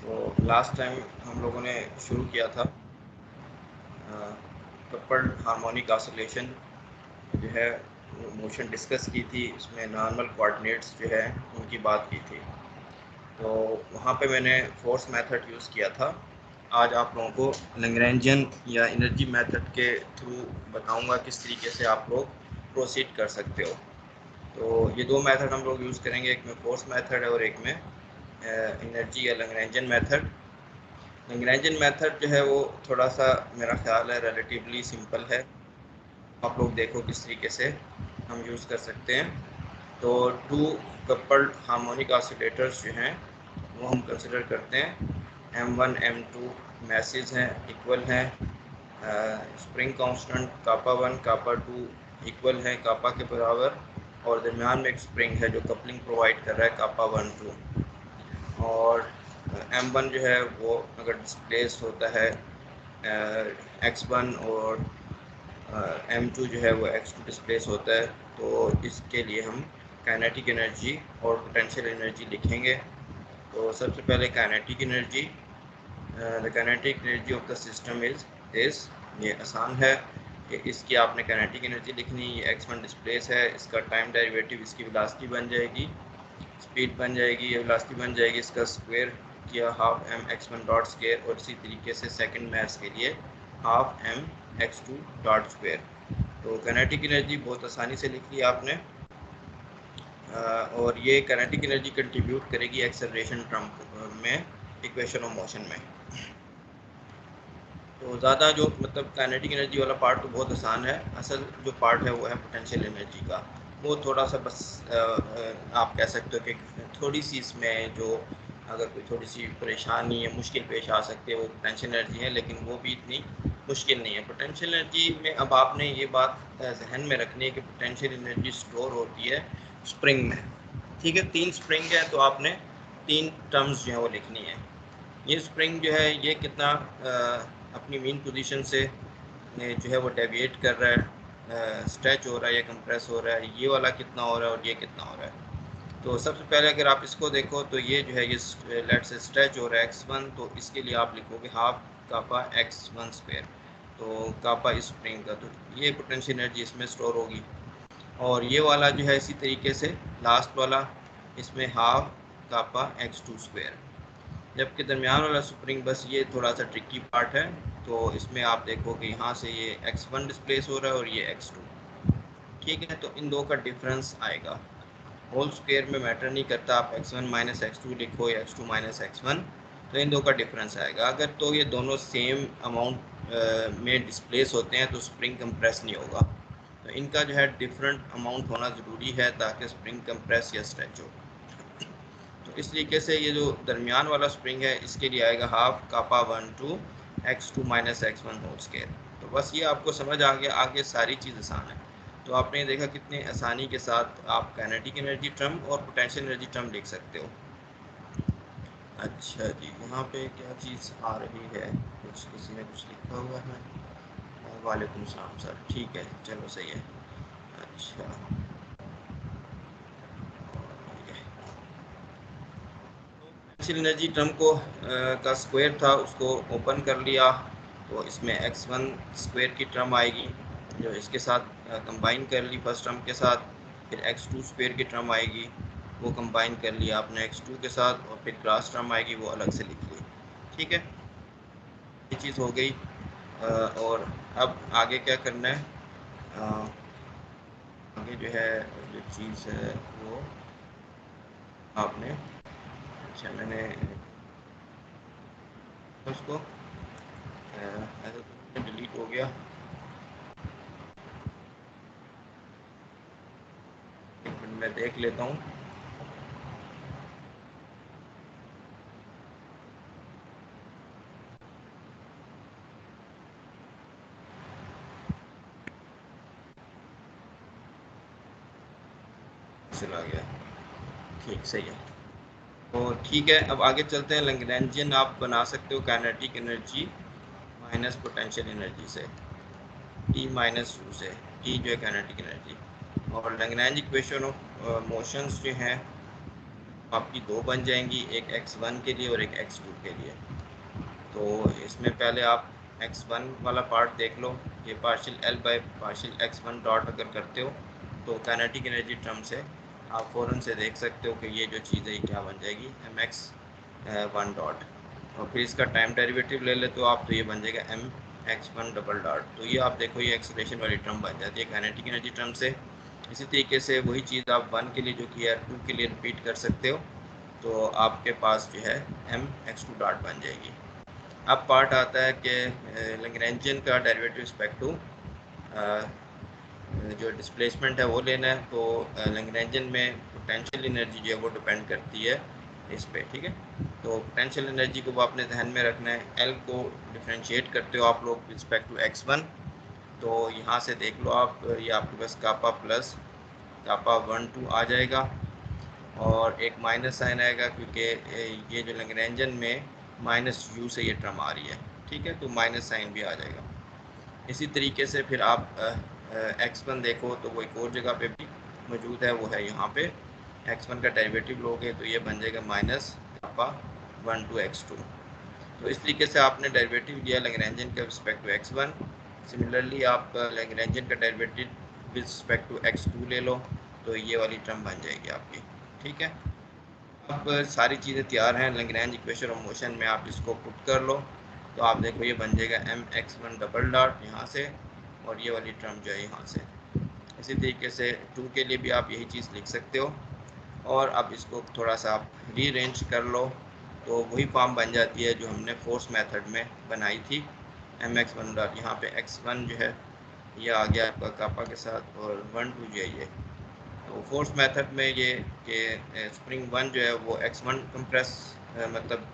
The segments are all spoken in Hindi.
तो लास्ट टाइम हम लोगों ने शुरू किया था कपल्ड हार्मोनिक ऑसिलेशन जो है मोशन डिस्कस की थी। उसमें नॉर्मल कोऑर्डिनेट्स जो है उनकी बात की थी। तो वहाँ पे मैंने फोर्स मेथड यूज़ किया था। आज आप लोगों को लैग्रेंजियन या एनर्जी मेथड के थ्रू बताऊंगा किस तरीके से आप लोग प्रोसीड कर सकते हो। तो ये दो मेथड हम लोग यूज़ करेंगे, एक में फोर्स मेथड है और एक में एनर्जी या लैग्रेंजियन मेथड। लैग्रेंजियन मेथड जो है वो थोड़ा सा मेरा ख्याल है रिलेटिवली सिंपल है। आप लोग देखो किस तरीके से हम यूज़ कर सकते हैं। तो टू कपल्ड हार्मोनिक ऑसिलेटर्स जो हैं वो हम कंसिडर करते हैं। M1 M2 मैसेज हैं, इक्वल हैं। स्प्रिंग कांस्टेंट कापा 1 कापा 2 इक्वल है, कापा के बराबर। और दरमियान में एक स्प्रिंग है जो कपलिंग प्रोवाइड कर रहा है कापा 1 2। और M1 जो है वो अगर डिस्प्लेस होता है X1 और M2 जो है वो X2 डिस्प्लेस होता है, तो इसके लिए हम काइनेटिक एनर्जी और पोटेंशियल एनर्जी लिखेंगे। तो सबसे पहले kinetic energy, the kinetic energy of the system is this. ये आसान है कि इसकी आपने काइनेटिक एनर्जी लिखनी। ये X1 डिस्प्लेस है, इसका टाइम डेरिवेटिव इसकी वेलोसिटी बन जाएगी, स्पीड बन जाएगी, ये वेलोसिटी बन जाएगी, इसका स्क्वायर किया half m x1 dot square. और इसी तरीके से सेकंड मैथ्स के लिए half m x2 dot square. तो काइनेटिक एनर्जी बहुत आसानी से लिख ली आपने। और ये काइनेटिक एनर्जी कंट्रीब्यूट करेगी एक्सेलरेशन टर्म में, इक्वेशन ऑफ मोशन में। तो ज़्यादा जो मतलब काइनेटिक एनर्जी वाला पार्ट तो बहुत आसान है। असल जो पार्ट है वो है पोटेंशियल एनर्जी का। वो थोड़ा सा बस आप कह सकते हो कि थोड़ी सी इसमें जो अगर कोई थोड़ी सी परेशानी या मुश्किल पेश आ सकती है वो पोटेंशियल एनर्जी है, लेकिन वो भी इतनी मुश्किल नहीं है। पोटेंशियल एनर्जी में अब आपने ये बात जहन में रखनी है कि पोटेंशियल एनर्जी स्टोर होती है स्प्रिंग में। ठीक है, 3 स्प्रिंग है तो आपने 3 टर्म्स जो है वो लिखनी है। ये स्प्रिंग जो है ये कितना अपनी मेन पोजीशन से जो है वो डेविएट कर रहा है, स्ट्रेच हो रहा है या कंप्रेस हो रहा है, ये वाला कितना हो रहा है और ये कितना हो रहा है। तो सबसे पहले अगर आप इसको देखो तो ये जो है ये लेट से स्ट्रेच हो रहा है x1, तो इसके लिए आप लिखोगे हाफ कापा x1 स्क्वायर। तो कापा इस स्प्रिंग का, तो ये पोटेंशियल एनर्जी इसमें स्टोर होगी। और ये वाला जो है इसी तरीके से लास्ट वाला, इसमें हाफ कापा x2 स्क्वायर। जबकि दरमियान वाला स्प्रिंग बस ये थोड़ा सा ट्रिकी पार्ट है। तो इसमें आप देखो कि यहाँ से ये x1 डिस्प्लेस हो रहा है और ये x2। ठीक है, तो इन दो का डिफरेंस आएगा। होल स्क्वायर में मैटर नहीं करता, आप x1 माइनस एक्स लिखो या x2 माइनस x1, तो इन दो का डिफरेंस आएगा। अगर तो ये दोनों सेम अमाउंट में डिस्प्लेस होते हैं तो स्प्रिंग कंप्रेस नहीं होगा। तो इनका जो है डिफरेंट अमाउंट होना ज़रूरी है ताकि स्प्रिंग कंप्रेस या स्ट्रेच हो। तो इस तरीके से ये जो दरमियान वाला स्प्रिंग है इसके लिए आएगा half kappa 1 2 x2 minus x1 whole square. तो बस ये आपको समझ आ गया, आगे सारी चीज़ आसान है। तो आपने देखा कितने आसानी के साथ आप काइनेटिक एनर्जी टर्म और पोटेंशियल एनर्जी टर्म लिख सकते हो। अच्छा जी, यहाँ पे क्या चीज़ आ रही है, कुछ किसी ने कुछ लिखा हुआ है। वालेकुम सलाम सर, ठीक है, चलो सही है। अच्छा, पोटेंशियल एनर्जी टर्म को का स्क्वायर था उसको ओपन कर लिया, तो इसमें x1 स्क्वायर की टर्म आएगी जो इसके साथ कंबाइन कर ली फर्स्ट टर्म के साथ। फिर x2 स्क्वायर की टर्म आएगी, वो कंबाइन कर लिया आपने x2 के साथ, और फिर क्रॉस टर्म आएगी वो अलग से लिख ली। ठीक है, ये चीज़ हो गई। और अब आगे क्या करना है, आगे जो है जो चीज़ है वो आपने, अच्छा मैंने उसको डिलीट हो गया, एक मिनट मैं देख लेता हूँ। चला गया, ठीक सही है। तो ठीक है, अब आगे चलते हैं। लैग्रेंजियन आप बना सकते हो kinetic energy minus potential energy से, टी माइनस टू से, टी जो है काइनेटिक एनर्जी। और लैग्रेंज इक्वेशन ऑफ मोशंस जो हैं आपकी दो बन जाएंगी, एक x1 के लिए और एक x2 के लिए। तो इसमें पहले आप x1 वाला पार्ट देख लो। ये partial l by partial x1 dot अगर करते हो तो काइनेटिक एनर्जी टर्म से आप फ़ौरन से देख सकते हो कि ये जो चीज़ है ये क्या बन जाएगी, mx1 डॉट। और फिर इसका टाइम डेरिवेटिव ले ले तो आप, तो ये बन जाएगा mx1 डबल डॉट। तो ये आप देखो ये एक्सेलरेशन वाली टर्म बन जाती है काइनेटिक एनर्जी टर्म से। इसी तरीके से वही चीज़ आप 1 के लिए जो किया है 2 के लिए रिपीट कर सकते हो, तो आपके पास जो है mx2 डॉट बन जाएगी। अब पार्ट आता है कि लैग्रेंजियन का डेरिवेटिव रिस्पेक्ट टू जो डिस्प्लेसमेंट है वो लेना है। तो लैग्रेंजियन में पोटेंशियल एनर्जी जो है वो डिपेंड करती है इस पे, ठीक है। तो पोटेंशियल एनर्जी को वो आपने ध्यान में रखना है। एल को डिफ्रेंशिएट करते हो आप लोग रिस्पेक्ट टू x1। तो यहाँ से देख लो आप, ये आपके पास कापा प्लस कापा 1 2 आ जाएगा और एक माइनस साइन आएगा क्योंकि ये जो लैग्रेंजियन में माइनस यू से ये टर्म आ रही है, ठीक है। तो माइनस साइन भी आ जाएगा। इसी तरीके से फिर आप x1 देखो तो वो एक और जगह पे भी मौजूद है, वो है यहाँ पे। x1 का डेरिवेटिव लोगे तो ये बन जाएगा माइनस कापा 1 2 x2। तो इस तरीके से आपने डेरिवेटिव लिया लैग्रेंजियन के रिस्पेक्ट टू x1। सिमिलरली आप लैग्रेंजियन का derivative with respect to x2 ले लो तो ये वाली टर्म बन जाएगी आपकी, ठीक है। अब सारी चीज़ें तैयार हैं, लैग्रेंज इक्वेशन ऑफ मोशन में आप इसको पुट कर लो तो आप देखो ये बन जाएगा mx1 डबल डॉट यहाँ से, और ये वाली टर्म जो है यहाँ से। इसी तरीके से 2 के लिए भी आप यही चीज़ लिख सकते हो। और अब इसको थोड़ा सा आप रीअरेंज कर लो तो वही फॉर्म बन जाती है जो हमने फोर्स मेथड में बनाई थी। mx1 डॉट यहाँ पे x1 जो है ये आ गया आपका कापा के साथ, और 1 2 जो है ये। तो फोर्स मेथड में ये कि स्प्रिंग 1 जो है वो x1 कंप्रेस मतलब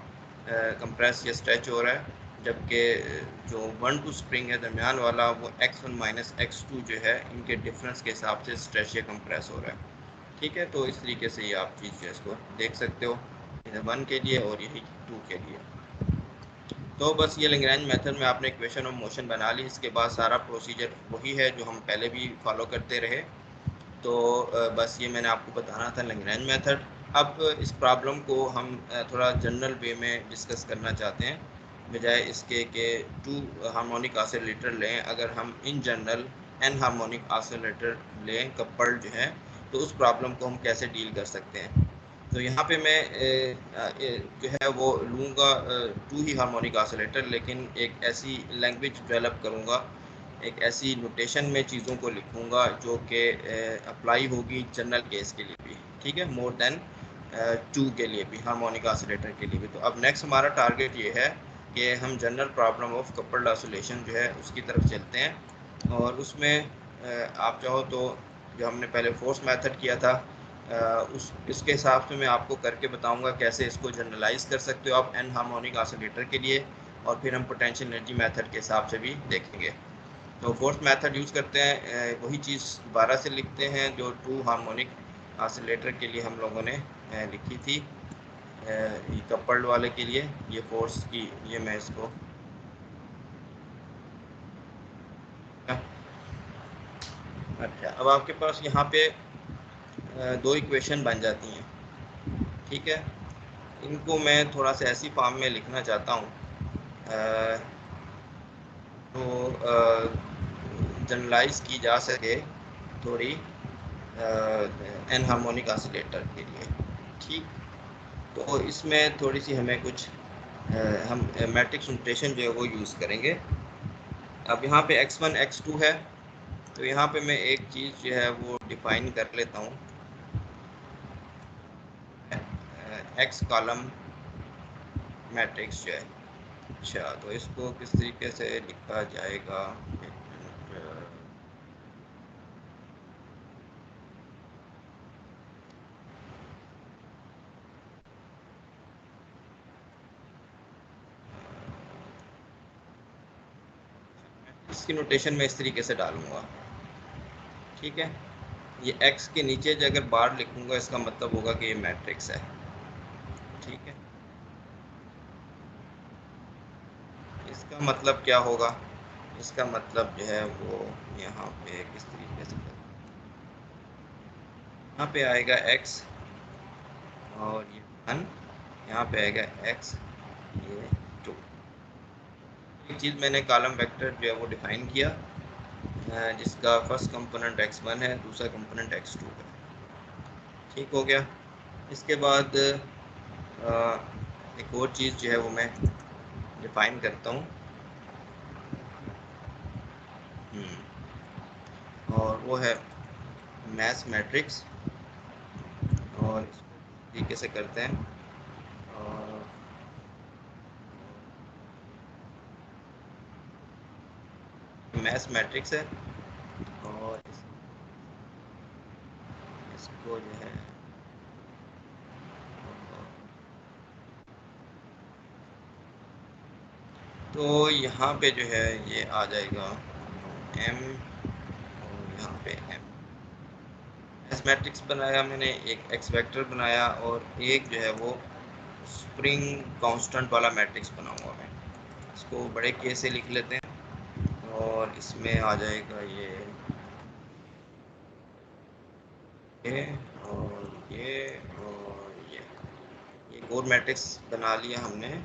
कंप्रेस या स्ट्रेच हो रहा है, जबकि जो 1 2 स्प्रिंग है दरमियान वाला वो x1 माइनस x2 जो है इनके डिफरेंस के हिसाब से स्ट्रेच या कंप्रेस हो रहा है, ठीक है। तो इस तरीके से ये आप चीज़ जो है इसको देख सकते हो 1 के लिए और यही 2 के लिए। तो बस ये लैग्रेंज मेथड में आपने इक्वेशन ऑफ मोशन बना ली। इसके बाद सारा प्रोसीजर वही है जो हम पहले भी फॉलो करते रहे। तो बस ये मैंने आपको बताना था लैग्रेंज मेथड। अब इस प्रॉब्लम को हम थोड़ा जनरल वे में डिस्कस करना चाहते हैं, बजाय इसके कि 2 हार्मोनिक ऑसिलेटर लें। अगर हम in general n harmonic oscillator लें कपल्ड जो है, तो उस प्रॉब्लम को हम कैसे डील कर सकते हैं। तो यहाँ पे मैं जो है वो लूँगा 2 ही हार्मोनिक ऑसिलेटर, लेकिन एक ऐसी लैंग्वेज डेवलप करूँगा, एक ऐसी नोटेशन में चीज़ों को लिखूँगा जो कि अप्लाई होगी जनरल केस के लिए भी, ठीक है, मोर देन 2 के लिए भी, हार्मोनिक ऑसिलेटर के लिए भी। तो अब नेक्स्ट हमारा टारगेट ये है कि हम general problem of coupled oscillation जो है उसकी तरफ चलते हैं। और उसमें आप चाहो तो जो हमने पहले फोर्स मेथड किया था इसके हिसाब से मैं आपको करके बताऊंगा कैसे इसको जनरलाइज कर सकते हो आप एन हार्मोनिक ऑसिलेटर के लिए, और फिर हम पोटेंशियल एनर्जी मेथड के हिसाब से भी देखेंगे। तो फोर्थ मेथड यूज़ करते हैं, वही चीज़ दोबारा से लिखते हैं जो 2 हार्मोनिक ऑसिलेटर के लिए हम लोगों ने लिखी थी, ये कपल्ड वाले के लिए। ये फोर्स की ये मैं इसको अच्छा, अब आपके पास यहाँ पे 2 इक्वेशन बन जाती हैं, ठीक है। इनको मैं थोड़ा सा ऐसी फॉर्म में लिखना चाहता हूँ तो जनरलाइज की जा सके थोड़ी एन हार्मोनिक ऑसिलेटर के लिए, ठीक। तो इसमें थोड़ी सी हमें कुछ हम मैट्रिक्स नोटेशन जो है वो यूज़ करेंगे। अब यहाँ पे x1 x2 है, तो यहाँ पे मैं एक चीज़ जो है वो डिफाइन कर लेता हूँ, x कॉलम मैट्रिक्स जो है। अच्छा, तो इसको किस तरीके से लिखा जाएगा, इसकी नोटेशन मैं इस तरीके से डालूंगा, ठीक है। ये x के नीचे जो अगर बार लिखूंगा इसका मतलब होगा कि ये मैट्रिक्स है, ठीक है। इसका मतलब क्या होगा, इसका मतलब जो है वो यहाँ पे किस तरीके से यहाँ पे आएगा x और ये 1 यहाँ पे आएगा x, ये 2। एक चीज़ मैंने कॉलम वेक्टर जो है वो डिफाइन किया, जिसका फर्स्ट कंपोनेंट x1 है, दूसरा कंपोनेंट x2 है। ठीक हो गया। इसके बाद एक और चीज़ जो है वो मैं डिफाइन करता हूँ, और वो है मैथ मैट्रिक्स। और इसको तरीके से करते हैं, और मैथ मैट्रिक्स है, और इसको जो है तो यहाँ पे जो है ये आ जाएगा m, और यहाँ पे m। एस मैट्रिक्स बनाया मैंने, एक एक्स वेक्टर बनाया, और एक जो है वो स्प्रिंग कांस्टेंट वाला मैट्रिक्स बनाऊंगा मैं। इसको बड़े के से लिख लेते हैं, और इसमें आ जाएगा ये और ये और ये कोर मैट्रिक्स बना लिया हमने।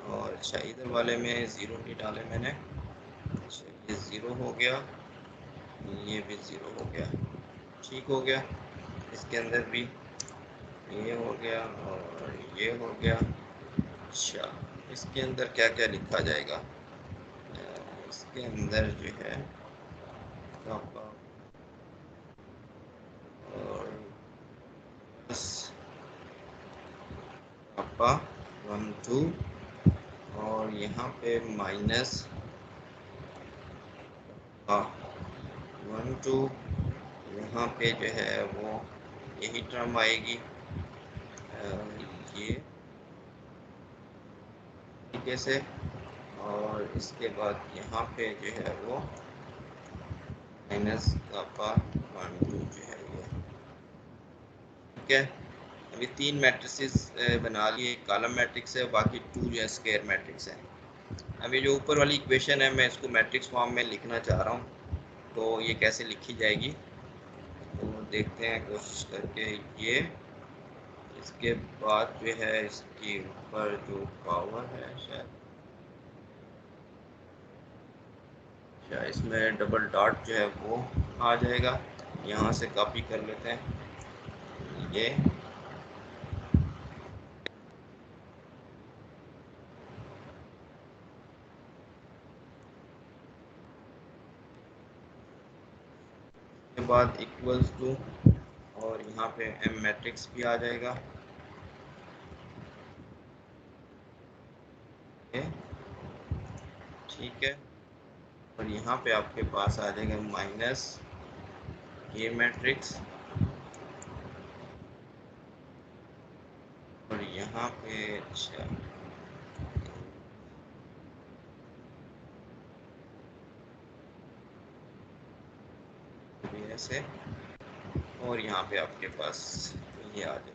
और अच्छा, इधर वाले में ज़ीरो नहीं डाले मैंने। अच्छा, ये ज़ीरो हो गया, ये भी ज़ीरो हो गया। ठीक हो गया। इसके अंदर भी ये हो गया और ये हो गया। अच्छा, इसके अंदर क्या क्या लिखा जाएगा? इसके अंदर जो है पापा और बस पापा 1 2, और यहाँ पे माइनस 1 2, यहाँ पे जो है वो यही टर्म आएगी, ये तरीके से। और इसके बाद यहाँ पे जो है वो माइनस पापा 1 2 जो है ये। ठीक है, अभी 3 मैट्रिसेस बना लिए, एक कॉलम मैट्रिक्स है, बाकी 2 जो है स्क्वायर मैट्रिक्स है। अभी जो ऊपर वाली इक्वेशन है मैं इसको मैट्रिक्स फॉर्म में लिखना चाह रहा हूँ, तो ये कैसे लिखी जाएगी तो देखते हैं कोशिश करके। ये इसके बाद जो है इसके ऊपर जो पावर है, शायद इसमें डबल डॉट जो है वो आ जाएगा। यहाँ से कॉपी कर लेते हैं ये, के बाद इक्वल्स टू, और यहाँ पे एम मैट्रिक्स भी आ जाएगा। ये ठीक है, और यहाँ पे आपके पास आ जाएगा माइनस ये मैट्रिक्स, और यहाँ पे अच्छा ऐसे, और यहाँ पे आपके पास ये आ जाएगा।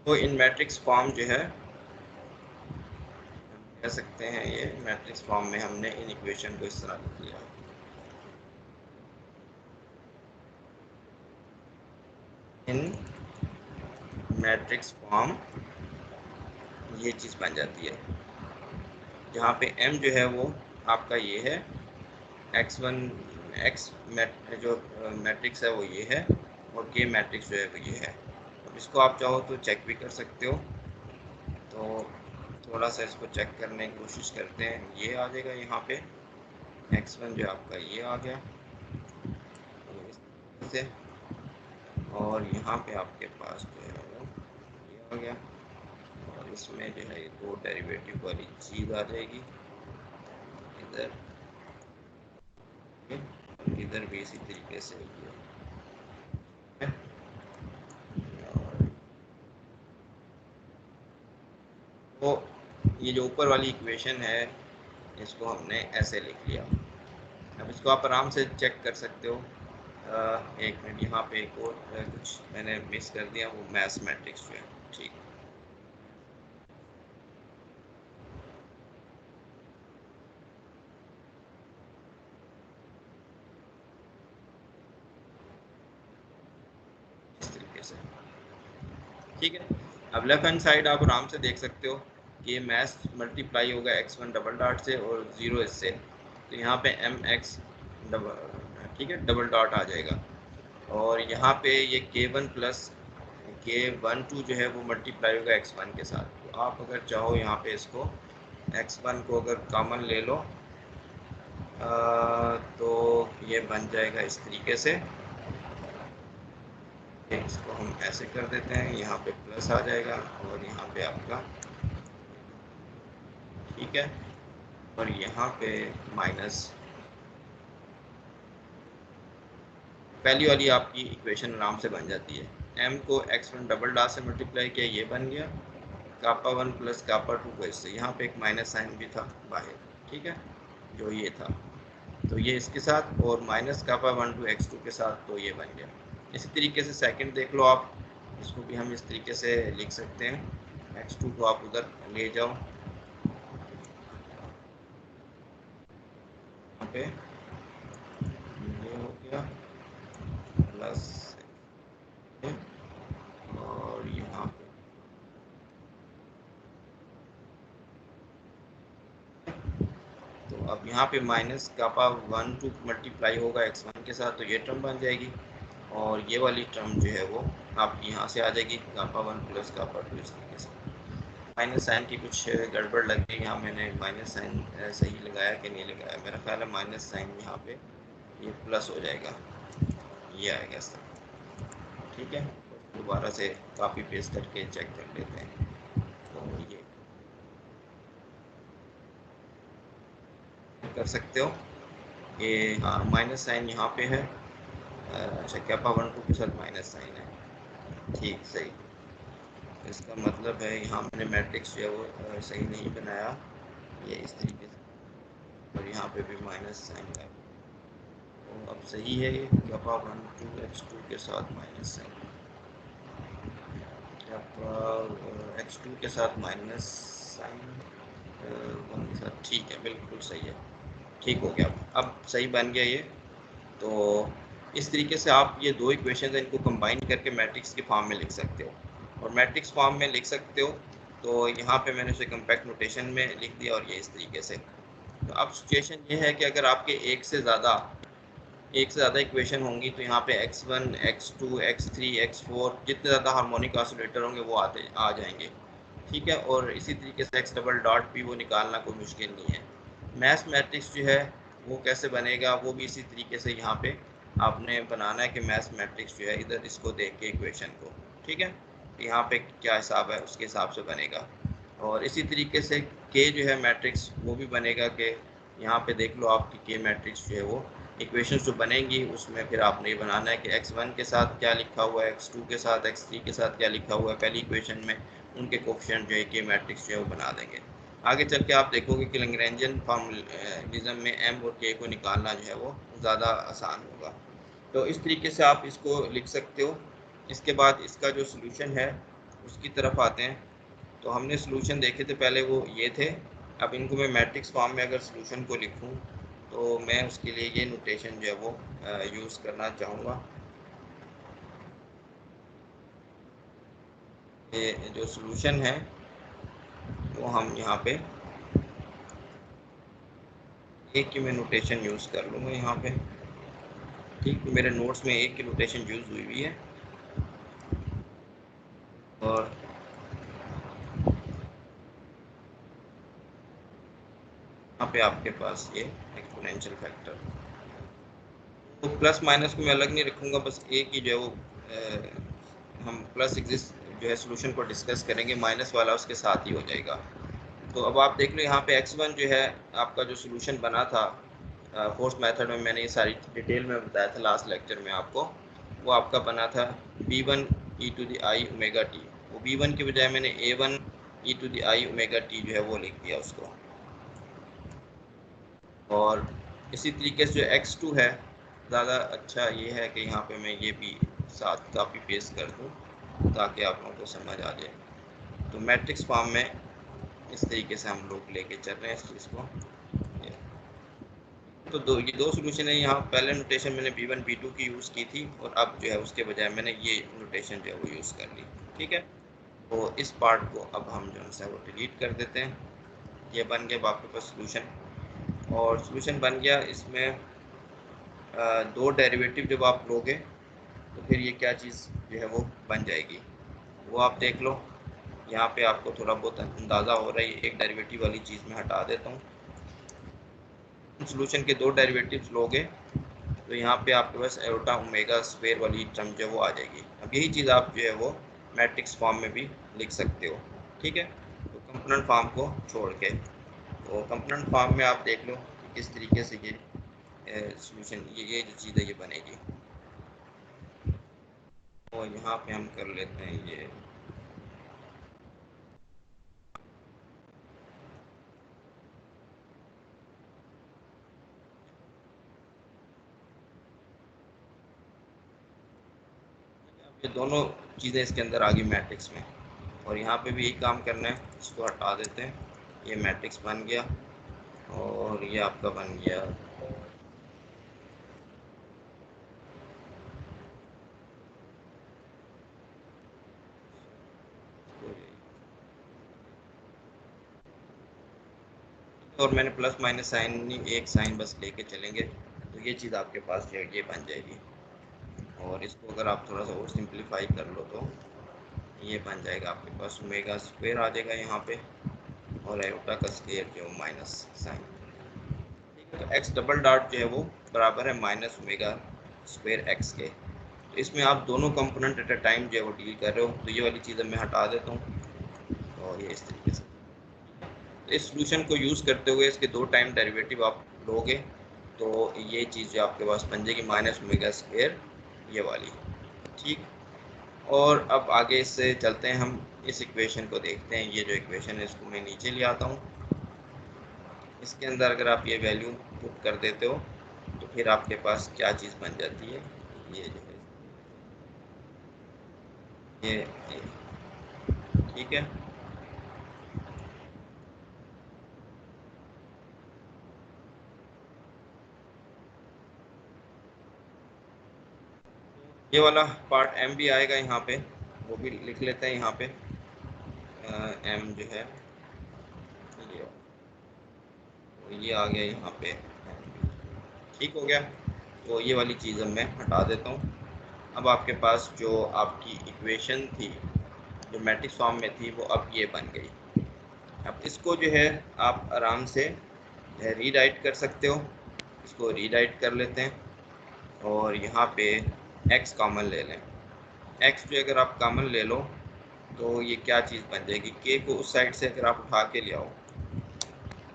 तो इन मैट्रिक्स फॉर्म जो है हम कह सकते हैं, ये मैट्रिक्स फॉर्म में हमने इन इक्वेशन को इस तरह लिख लिया। इन मैट्रिक्स फॉर्म ये चीज़ बन जाती है, जहाँ पे m जो है वो आपका ये है, x1 x जो मैट्रिक्स है वो ये है, और k मैट्रिक्स जो है वो ये है। अब इसको आप चाहो तो चेक भी कर सकते हो, तो थोड़ा सा इसको चेक करने की कोशिश करते हैं। ये आ जाएगा यहाँ पे x1 जो आपका ये आ गया, इस तरीके से, और यहाँ पे आपके पास जो है वो ये आ गया, और इसमें जो है ये दो डेरिवेटिव वाली चीज़ आ जाएगी इधर, इधर भी इसी तरीके से ये है। तो ये जो ऊपर वाली इक्वेशन है इसको हमने ऐसे लिख लिया। अब इसको आप आराम से चेक कर सकते हो। एक मिनट, यहाँ पे एक और कुछ मैंने मिस कर दिया, वो मैथ्स मैट्रिक्स जो है। ठीक, तरीके से, ठीक है। अब लेफ्ट हैंड साइड आप आराम से देख सकते हो कि ये मैथ मल्टीप्लाई होगा x1 डबल डॉट से और 0 इससे, तो यहाँ पे mx डबल, ठीक है, डबल डॉट आ जाएगा। और यहाँ पे ये k1 प्लस k12 जो है वो मल्टीप्लाई होगा x1 के साथ। तो आप अगर चाहो यहाँ पे इसको x1 को अगर कॉमन ले लो तो ये बन जाएगा इस तरीके से। इसको हम ऐसे कर देते हैं, यहाँ पे प्लस आ जाएगा और यहाँ पे आपका, ठीक है, और यहाँ पे माइनस। पहली वाली आपकी इक्वेशन आराम से बन जाती है। m को x1 डबल डॉट से मल्टीप्लाई किया, ये बन गया कापा 1 प्लस कापा 2 को इससे, यहाँ पे एक माइनस साइन भी था बाहर, ठीक है, जो ये था, तो ये इसके साथ, और माइनस कापा 1 टू x2 के साथ, तो ये बन गया। इसी तरीके से सेकंड देख लो आप, इसको भी हम इस तरीके से लिख सकते हैं। x2 को आप उधर ले जाओ, यहाँ पे ये हो गया प्लस, और यहाँ पे तो अब यहाँ पे माइनस कापा 1 टू मल्टीप्लाई होगा x1 के साथ, तो ये टर्म बन जाएगी, और ये वाली टर्म जो है वो आपकी यहाँ से आ जाएगी कापा 1 प्लस कापा 2 इस तरीके से। माइनस साइन की कुछ गड़बड़ लग गई यहाँ, मैंने माइनस साइन सही लगाया कि नहीं लगाया, मेरा ख्याल है माइनस साइन यहाँ पे ये प्लस हो जाएगा, ये आएगा इस तरह, ठीक है। दोबारा से कॉपी पेस्ट करके चेक कर लेते हैं, तो ये कर सकते हो कि हाँ माइनस साइन यहाँ पे है, अच्छा कैपा 1 2 के साथ माइनस साइन है, ठीक सही। इसका मतलब है यहाँ मैंने मैट्रिक्स जो है वो सही नहीं बनाया, ये इस तरीके से, और यहाँ पे भी माइनस साइन है, तो अब सही है ये कैपा 1 2 x2 के साथ माइनस साइन, कैपा x2 के साथ माइनस साइन 1 के साथ, ठीक है, बिल्कुल सही है, ठीक हो गया, अब सही बन गया ये। तो इस तरीके से आप ये दो इक्वेशन हैं, इनको कंबाइन करके मैट्रिक्स के फॉर्म में लिख सकते हो, और मैट्रिक्स फॉर्म में लिख सकते हो, तो यहाँ पे मैंने उसे कम्पैक्ट नोटेशन में लिख दिया, और ये इस तरीके से। तो अब सिचुएशन ये है कि अगर आपके एक से ज़्यादा इक्वेशन होंगी, तो यहाँ पे x1 x2 x3 x4 जितने ज़्यादा हार्मोनिक ऑसिलेटर होंगे वो आ जाएंगे, ठीक है। और इसी तरीके से x डबल डॉट भी वो निकालना कोई मुश्किल नहीं है। मैथ मैट्रिक्स जो है वो कैसे बनेगा, वो भी इसी तरीके से यहाँ पे आपने बनाना है कि मैथ मैट्रिक्स जो है इधर इसको देख के इक्वेशन को, ठीक है, यहाँ पे क्या हिसाब है उसके हिसाब से बनेगा। और इसी तरीके से के जो है मैट्रिक्स वो भी बनेगा कि यहाँ पे देख लो आपकी के मैट्रिक्स जो है वो इक्वेशंस जो बनेंगी उसमें फिर आपने ये बनाना है कि x1 के साथ क्या लिखा हुआ है, x2 के साथ, x3 के साथ क्या लिखा हुआ है पहली इक्वेशन में, उनके कोफिशिएंट जो है के मैट्रिक्स जो है वो बना देंगे। आगे चल के आप देखोगे कि लैग्रेंजियन फॉर्मूलिज्म में m और k को निकालना जो है वो ज़्यादा आसान होगा। तो इस तरीके से आप इसको लिख सकते हो। इसके बाद इसका जो सोल्यूशन है उसकी तरफ आते हैं। तो हमने सोल्यूशन देखे थे पहले, वो ये थे। अब इनको मैं मैट्रिक्स फॉर्म में अगर सोल्यूशन को लिखूं तो मैं उसके लिए ये नोटेशन जो है वो यूज़ करना चाहूँगा। ये जो सोल्यूशन है वो हम यहाँ पे एक की मैं नोटेशन यूज़ कर लूँगा यहाँ पे, ठीक, तो मेरे नोट्स में एक की नोटेशन यूज़ हुई हुई है। और यहाँ पे आपके पास ये एक्सपोनेंशियल फैक्टर, तो प्लस माइनस को मैं अलग नहीं रखूँगा, बस एक ही जो है वो हम प्लस एग्जिस्ट जो है सोल्यूशन को डिस्कस करेंगे, माइनस वाला उसके साथ ही हो जाएगा। तो अब आप देख लो यहाँ पे x1 जो है आपका जो सोल्यूशन बना था फोर्थ मेथड में, मैंने ये सारी डिटेल में बताया था लास्ट लेक्चर में आपको, वो आपका बना था b1 e to the i omega t, वो b1 की बजाय मैंने a1 e to the i omega t जो है वो लिख दिया उसको। और इसी तरीके से जो x2 है, ज़्यादा अच्छा ये है कि यहाँ पे मैं ये भी साथ कॉपी पेस्ट कर दूँ ताकि आप लोगों को समझ आ जाए। तो मैट्रिक्स फॉर्म में इस तरीके से हम लोग लेके चल रहे हैं इस चीज़ को। तो ये दो सोल्यूशन है। यहाँ पहले नोटेशन मैंने B1 B2 की यूज़ की थी और अब जो है उसके बजाय मैंने ये नोटेशन जो है वो यूज़ कर ली। ठीक है, तो इस पार्ट को अब हम जो है वो डिलीट कर देते हैं। ये बन गया आपके पास सोल्यूशन, और सोल्यूशन बन गया। इसमें दो डेरिवेटिव जब आप लोगे तो फिर ये क्या चीज़ जो है वो बन जाएगी, वो आप देख लो। यहाँ पे आपको थोड़ा बहुत अंदाज़ा हो रहा है। एक डेरिवेटिव वाली चीज़ मैं हटा देता हूँ। सोल्यूशन के दो डेरिवेटिव्स लोगे तो यहाँ पे आपके पास एयोटा ओमेगा स्क्वायर वाली टर्म जो है वो आ जाएगी। अब यही चीज़ आप जो है वो मैट्रिक्स फॉर्म में भी लिख सकते हो। ठीक है, तो कंपोनेंट फॉर्म को छोड़ के, तो कंपोनेंट फॉर्म में आप देख लो कि किस तरीके से ये सोल्यूशन, ये जो चीज़ है ये बनेगी। तो यहाँ पे हम कर लेते हैं ये, ये दोनों चीज़ें इसके अंदर आ गई मैट्रिक्स में, और यहाँ पे भी यही काम करना है। इसको हटा देते हैं, ये मैट्रिक्स बन गया और ये आपका बन गया। और मैंने प्लस माइनस साइन नहीं, एक साइन बस लेके चलेंगे तो ये चीज़ आपके पास जो है ये बन जाएगी। और इसको अगर आप थोड़ा सा और सिंप्लीफाई कर लो तो ये बन जाएगा आपके पास ओमेगा स्क्वायर आ जाएगा यहाँ पे, और आयोटा का स्क्वायर जो माइनस साइन। ठीक है, तो एक्स डबल डॉट जो है वो बराबर है माइनस ओमेगा स्क्वायर एक्स के। तो इसमें आप दोनों कंपोनेंट एट अ टाइम जो है वो डील कर रहे हो, तो ये वाली चीज़ मैं हटा देता हूँ और ये इस तरीके से। तो इस सोल्यूशन को यूज़ करते हुए इसके दो टाइम डेरिवेटिव आप लोगे तो ये चीज़ जो आपके पास बन जाएगी माइनस ओमेगा स्क्वायर ये वाली। ठीक, और अब आगे इससे चलते हैं, हम इस इक्वेशन को देखते हैं। ये जो इक्वेशन है इसको मैं नीचे ले आता हूँ। इसके अंदर अगर आप ये वैल्यू पुट कर देते हो तो फिर आपके पास क्या चीज़ बन जाती है, ये जो है ये। ठीक है, ये वाला पार्ट एम भी आएगा यहाँ पे, वो भी लिख लेते हैं यहाँ पे। एम जो है ये, तो ये आ गया यहाँ पे। ठीक हो गया, तो ये वाली चीज़ अब मैं हटा देता हूँ। अब आपके पास जो आपकी इक्वेशन थी जो मैट्रिक्स फॉर्म में थी वो अब ये बन गई। अब इसको जो है आप आराम से रीराइट कर सकते हो। इसको रीराइट कर लेते हैं और यहाँ पे x कॉमन ले लें। x जो अगर आप कॉमन ले लो तो ये क्या चीज़ बन जाएगी, k को उस साइड से अगर आप उठा के ले आओ,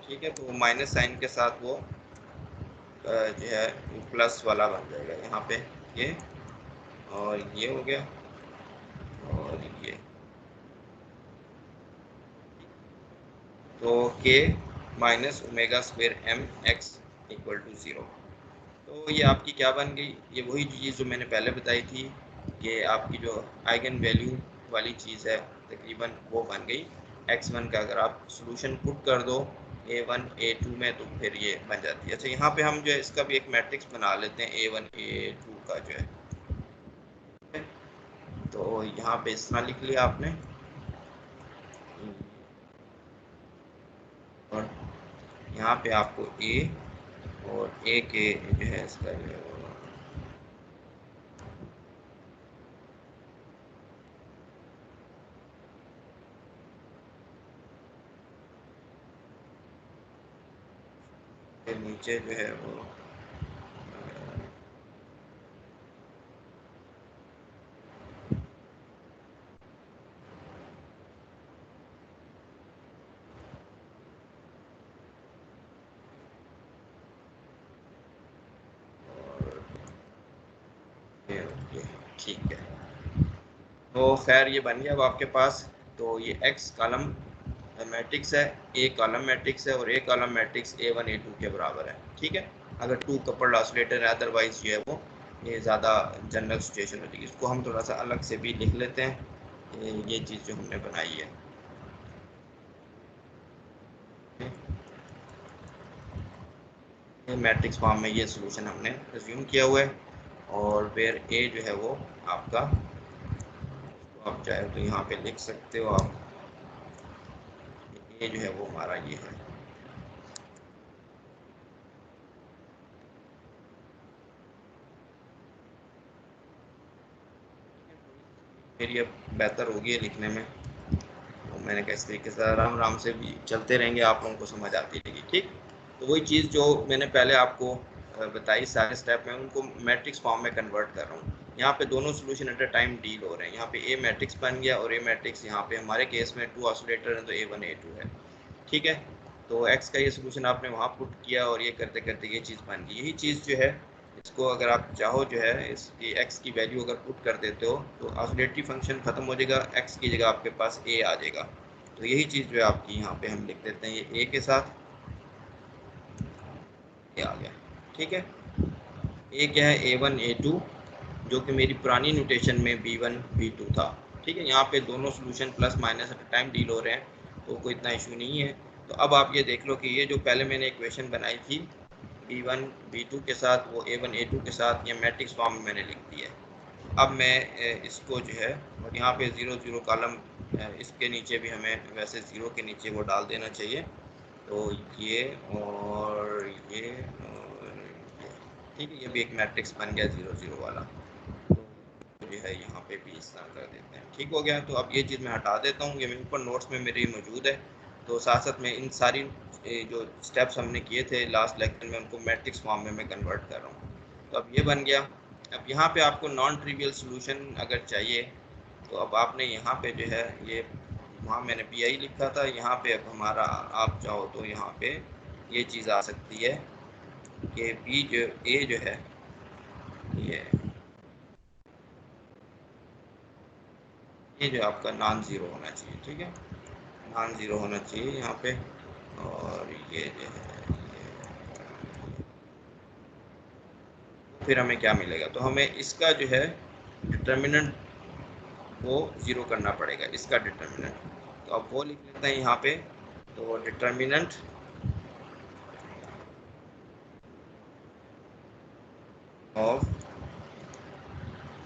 ठीक है, तो माइनस साइन के साथ वो जो है प्लस वाला बन जाएगा यहाँ पे ये, और ये हो गया और ये। तो k minus omega square m x equal to 0। तो ये आपकी क्या बन गई, ये वही चीज़ जो मैंने पहले बताई थी कि आपकी जो आइगन वैल्यू वाली चीज़ है तकरीबन वो बन गई। x1 का अगर आप सॉल्यूशन पुट कर दो a1 a2 में तो फिर ये बन जाती है। अच्छा, यहाँ पे हम जो है इसका भी एक मैट्रिक्स बना लेते हैं a1 a2 का जो है। तो यहाँ पे इस तरह लिख लिया आपने, और यहाँ पे आपको a और a के जो है इसका जो है फिर नीचे जो है वो ये ठीक है। तो खैर ये बन गया अब आपके पास। तो ये x कॉलम मैट्रिक्स है, a कॉलम मैट्रिक्स है, और a column matrix a1 a2 के बराबर है। ठीक है, अगर टू कपल्ड ऑसिलेटर है, अदरवाइज जो है वो ये ज़्यादा जनरल सिचुएशन होती है। इसको हम थोड़ा सा अलग से भी लिख लेते हैं, ये चीज़ जो हमने बनाई है। ये मैट्रिक्स फॉर्म में ये सोल्यूशन हमने रिज्यूम किया हुआ है। और फिर ए जो है वो आपका, आप चाहे तो यहाँ पे लिख सकते हो आप, ए जो है वो हमारा ये है। मेरी अब बेहतर होगी है लिखने में, तो मैंने कहा इस तरीके से आराम आराम से भी चलते रहेंगे, आप लोगों को समझ आती रहेगी। ठीक, तो वही चीज़ जो मैंने पहले आपको बताई, सारे स्टेप में उनको मैट्रिक्स फॉर्म में कन्वर्ट कर रहा हूँ। यहाँ पे दोनों solution at a time deal हो रहे हैं। यहाँ पे ए मैट्रिक्स बन गया और ए मैट्रिक्स यहाँ पे हमारे केस में 2 ऑसिलेटर हैं तो A1 A2 है। ठीक है, तो एक्स का ये सोल्यूशन आपने वहाँ पुट किया और ये करते करते ये चीज़ बन गई। यही चीज़ जो है इसको अगर आप चाहो जो है इसकी एक्स की वैल्यू अगर पुट कर देते हो तो ऑसिलेटरी फंक्शन खत्म हो जाएगा, एक्स की जगह आपके पास ए आ जाएगा। तो यही चीज़ जो है आपकी यहाँ पे हम लिख देते हैं, ये ए के साथ ये आ गया। ठीक है, ए क्या है, A1 A2, जो कि मेरी पुरानी नोटेशन में B1 B2 था। ठीक है, यहाँ पे दोनों solution plus minus at time deal हो रहे हैं तो कोई इतना इशू नहीं है। तो अब आप ये देख लो कि ये जो पहले मैंने इक्वेशन बनाई थी B1 B2 के साथ, वो A1 A2 के साथ ये मैट्रिक्स फॉर्म में मैंने लिख दी है। अब मैं इसको जो है, और यहाँ पे 0 0 कॉलम, इसके नीचे भी हमें वैसे 0 के नीचे वो डाल देना चाहिए। तो ये और ये और ये, ठीक है, ये भी एक मैट्रिक्स बन गया 0 0 वाला। तो जो है यहाँ पे भी इस तरह कर देते हैं। ठीक हो गया, तो अब ये चीज़ मैं हटा देता हूँ, ये मेरे ऊपर नोट्स में मेरे मौजूद है। तो साथ साथ में इन सारी जो स्टेप्स हमने किए थे लास्ट लेक्चर में, उनको मैट्रिक्स फॉर्म में मैं कन्वर्ट कर रहा हूँ। तो अब ये बन गया। अब यहाँ पे आपको नॉन ट्रिवियल सोल्यूशन अगर चाहिए तो अब आपने यहाँ पे जो है ये, वहाँ मैंने पी आई लिखा था, यहाँ पे अब हमारा आप चाहो तो यहाँ पे ये चीज़ आ सकती है कि बी जो ए जो है ये जो आपका नॉन ज़ीरो होना चाहिए। ठीक है, नॉन ज़ीरो होना चाहिए यहाँ पे। और ये जो है फिर हमें क्या मिलेगा, तो हमें इसका जो है डिटर्मिनेंट वो ज़ीरो करना पड़ेगा, इसका डिटर्मिनेंट। तो अब वो लिख लेते हैं यहाँ पे। तो डिटर्मिनेंट ऑफ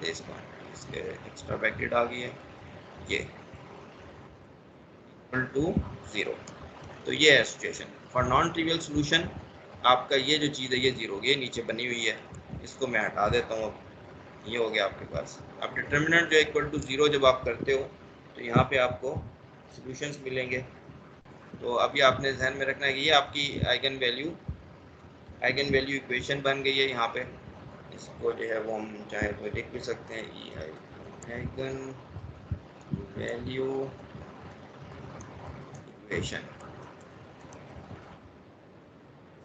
दिस वन, इसके एक्स्ट्रा ब्रैकेट आ गई है ये, इक्वल टू ज़ीरो। तो ये है situation for non trivial solution. आपका ये जो चीज़ है ये ज़ीरो, ये नीचे बनी हुई है, इसको मैं हटा देता हूँ। अब ये हो गया आपके पास। अब डिटर्मिनेंट जो इक्वल टू ज़ीरो जब आप करते हो तो यहाँ पे आपको सॉल्यूशंस मिलेंगे। तो अभी आपने ध्यान में रखना है कि ये आपकी आइगन वैल्यू इक्वेशन बन गई है यहाँ पे। इसको जो है वो हम चाहे तो लिख भी सकते हैं, ई आइगन वैल्यू इक्वेशन,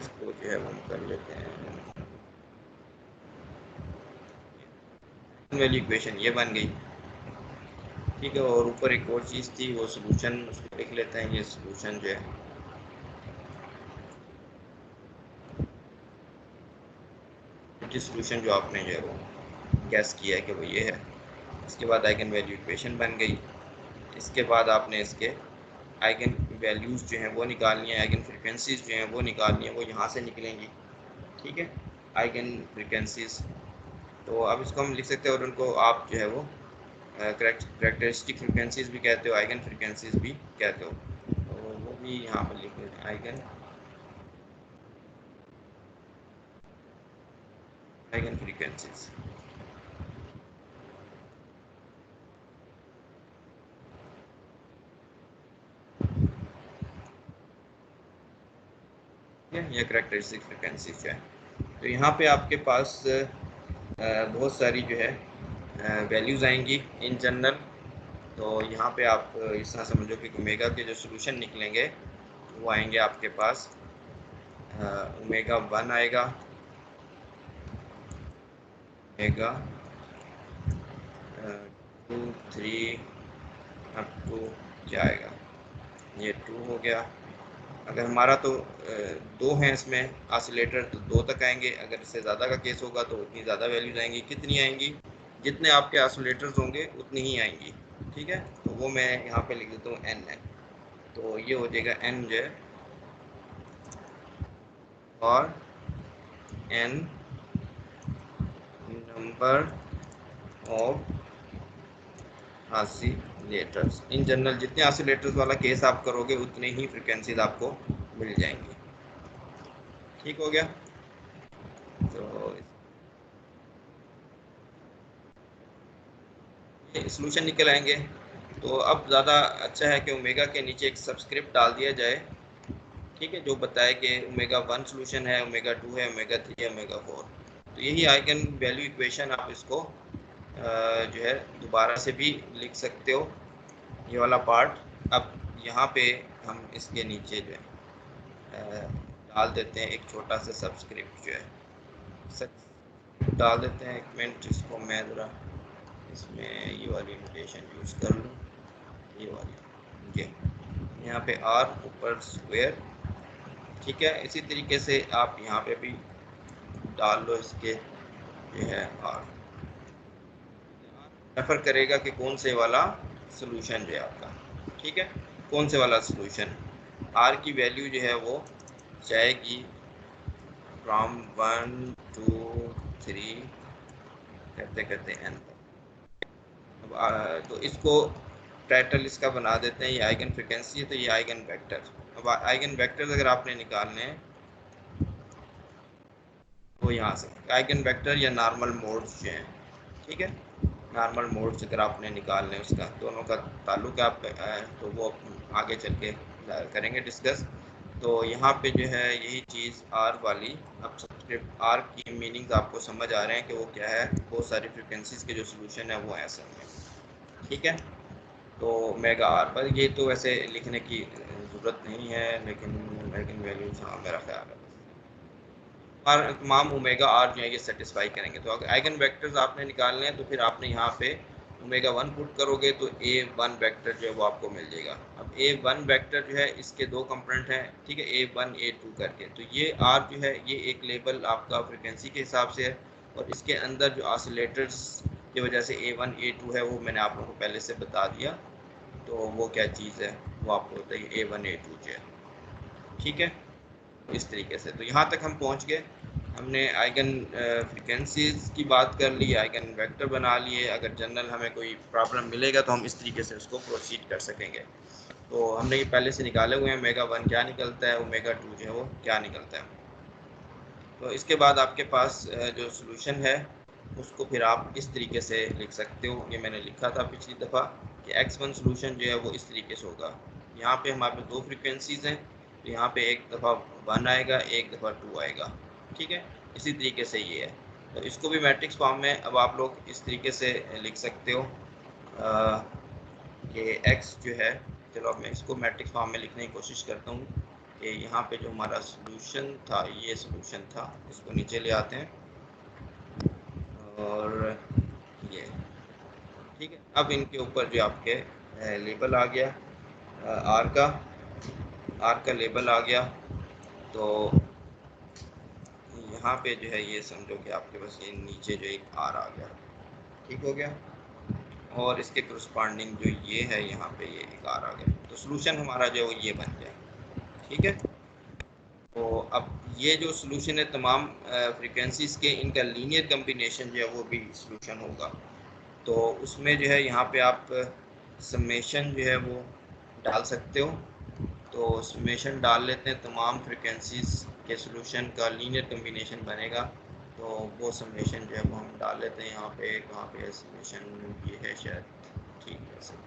इसको जो है वो हम कर लेते हैं वैल्यू इक्वेशन, ये बन गई। ठीक है, और ऊपर एक और चीज़ थी वो सोल्यूशन, उसको लिख लेते हैं। ये सोल्यूशन जो है सोल्यूशन जो आपने जो है वो गैस किया है कि वो ये है। इसके बाद आइगन वैल्यू इक्वेशन बन गई। इसके बाद आपने इसके आइगन वैल्यूज़ जो हैं वो निकालनी है, आइगन फ्रिक्वेंसीज जो हैं वो निकालनी है, वो यहाँ से निकलेंगी। ठीक है, आइगन फ्रिक्वेंसीज। तो अब इसको हम लिख सकते हैं, और उनको आप जो है वो करेक्टरिस्टिक फ्रिक्वेंसीज भी कहते हो, आइगन फ्रिक्वेंसीज भी कहते हो। तो वो भी यहाँ पर लिख लेते हैं, आइगन फ्रिक्वेंसीज। या करेक्टरिस्टिक फ्रिक्वेंसीज जो है, तो यहाँ पे आपके पास बहुत सारी जो है वैल्यूज़ आएंगी इन जनरल। तो यहाँ पे आप इस तरह समझो कि ओमेगा के जो सोल्यूशन निकलेंगे वो आएंगे आपके पास, ओमेगा 1 आएगा, ओमेगा 2 3 अप टू क्या आएगा, ये 2 हो गया। अगर हमारा तो दो हैं इसमें ऑसिलेटर तो 2 तक आएंगे। अगर इससे ज़्यादा का केस होगा तो उतनी ज़्यादा वैल्यूज आएंगी। कितनी आएंगी, जितने आपके ऑसिलेटर्स होंगे उतनी ही आएंगी। ठीक है, तो वो मैं यहाँ पे लिख देता हूँ n है। तो ये हो जाएगा n जो है और n number of oscillators. In general जितने ऑसिलेटर्स वाला केस आप करोगे उतने ही फ्रिक्वेंसीज आपको मिल जाएंगी। ठीक हो गया। तो ये सॉल्यूशन निकल आएंगे। तो अब ज़्यादा अच्छा है कि ओमेगा के नीचे एक सबस्क्रिप्ट डाल दिया जाए, ठीक है, जो बताए कि ओमेगा 1 सॉल्यूशन है, ओमेगा 2 है, ओमेगा 3 है, ओमेगा 4। तो यही आइगन वैल्यू इक्वेशन आप इसको जो है दोबारा से भी लिख सकते हो, ये वाला पार्ट। अब यहाँ पे हम इसके नीचे जो है डाल देते हैं एक छोटा सा सबस्क्रिप्ट जो है, सब डाल देते हैं। एक मिनट, इसको मैं ज़रा इसमें ये वाली नोटेशन यूज़ कर लूँ, ये वाली, ये यहाँ पे आर ऊपर स्क्वायर, ठीक है। इसी तरीके से आप यहाँ पे भी डाल लो इसके, ये है आर। रेफर करेगा कि कौन से वाला सॉल्यूशन जो है आपका, ठीक है, कौन से वाला सॉल्यूशन। आर की वैल्यू जो है वो जाएगी फ्रॉम 1 2 3 करते करते एन तक। अब तो इसको टाइटल इसका बना देते हैं, ये आइगन फ्रिक्वेंसी है तो ये आइगन वेक्टर। अब आइगन वेक्टर अगर आपने निकालने हैं तो यहाँ से आइगन वेक्टर या नॉर्मल मोड्स जो हैं, ठीक है, नॉर्मल मोड्स अगर आपने निकालने उसका दोनों का ताल्लुक है आप तो वो आगे चल के करेंगे डिस्कस। तो यहाँ पे जो है यही चीज़ आर वाली, अब सब्सक्रिप्ट आर की मीनिंग्स आपको समझ आ रहे हैं कि वो क्या है। बहुत सारी फ्रिक्वेंसीज के जो सोल्यूशन है वो ऐसे हैं, ठीक है। तो मेगा आर पर ये तो वैसे लिखने की ज़रूरत नहीं है, लेकिन वैल्यूज हाँ मेरा ख्याल है और तमाम ओमेगा आर जो है ये सेटिस्फाई करेंगे। तो अगर आइगन वेक्टर्स आपने निकालने हैं तो फिर आपने यहाँ पे ओमेगा 1 पुट करोगे तो A1 वेक्टर जो है वो आपको मिल जाएगा। अब A1 वेक्टर जो है इसके दो कंपोनेंट हैं, ठीक है, A1 A2 करके। तो ये R जो है ये एक लेबल आपका फ्रिक्वेंसी के हिसाब से है, और इसके अंदर जो ऑसिलेटर्स की वजह से A1 A2 है वो मैंने आप लोगों को पहले से बता दिया। तो वो क्या चीज़ है वो आपको बताइए, A1 A2 जो है, ठीक है, इस तरीके से। तो यहाँ तक हम पहुँच गए, हमने आइगन फ्रिक्वेंसीज की बात कर ली, आइगन वेक्टर बना लिए। अगर जनरल हमें कोई प्रॉब्लम मिलेगा तो हम इस तरीके से उसको प्रोसीड कर सकेंगे। तो हमने ये पहले से निकाले हुए हैं, ओमेगा 1 क्या निकलता है, ओमेगा 2 जो है वो क्या निकलता है। तो इसके बाद आपके पास जो सोल्यूशन है उसको फिर आप इस तरीके से लिख सकते हो। ये मैंने लिखा था पिछली दफ़ा कि x1 सोल्यूशन जो है वो इस तरीके से होगा। यहाँ पे हमारे पास दो फ्रिक्वेंसीज़ हैं, तो यहाँ पे एक दफ़ा 1 आएगा, एक दफ़ा 2 आएगा, ठीक है। इसी तरीके से ये है। तो इसको भी मैट्रिक्स फॉर्म में अब आप लोग इस तरीके से लिख सकते हो कि x जो है, चलो अब मैं इसको मैट्रिक्स फॉर्म में लिखने की कोशिश करता हूँ कि यहाँ पे जो हमारा सॉल्यूशन था, ये सॉल्यूशन था, इसको नीचे ले आते हैं और ये, ठीक है। अब इनके ऊपर जो आपके लेबल आ गया, आर का लेबल आ गया। तो यहाँ पे जो है ये समझो कि आपके पास ये नीचे जो एक आर आ गया, ठीक हो गया, और इसके करस्पॉन्डिंग जो ये है यहाँ पे ये एक आर आ गया। तो सॉल्यूशन हमारा जो है वो ये बन गया, ठीक है। तो अब ये जो सॉल्यूशन है तमाम फ्रीक्वेंसीज के, इनका लीनियर कम्बिनेशन जो है वो भी सॉल्यूशन होगा। तो उसमें जो है यहाँ पे आप समेशन जो है वो डाल सकते हो। तो समेशन डाल लेते हैं, तमाम फ्रीक्वेंसीज के सॉल्यूशन का लीनियर कम्बिनेशन बनेगा। तो वो समेशन जो है वो हम डाल लेते हैं यहाँ पे, कहाँ पे है समेशन, ये है शायद, ठीक है सर।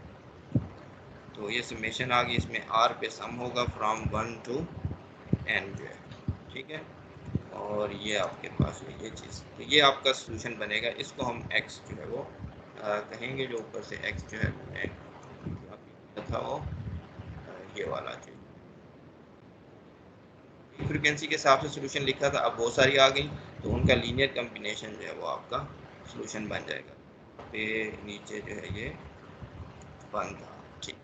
तो ये समेशन आ गई, इसमें आर पे सम होगा फ्रॉम 1 to n जो है, ठीक है। और ये आपके पास है ये चीज़, तो ये आपका सॉल्यूशन बनेगा। इसको हम x जो है वो कहेंगे, जो ऊपर से x जो है मैंने अभी था वो ये वाला जो फ्रीक्वेंसी के हिसाब से सॉल्यूशन लिखा था, अब बहुत सारी आ गई, तो उनका लीनियर कम्बिनेशन जो है वो आपका सॉल्यूशन बन जाएगा। पे नीचे जो है ये 1 था, ठीक,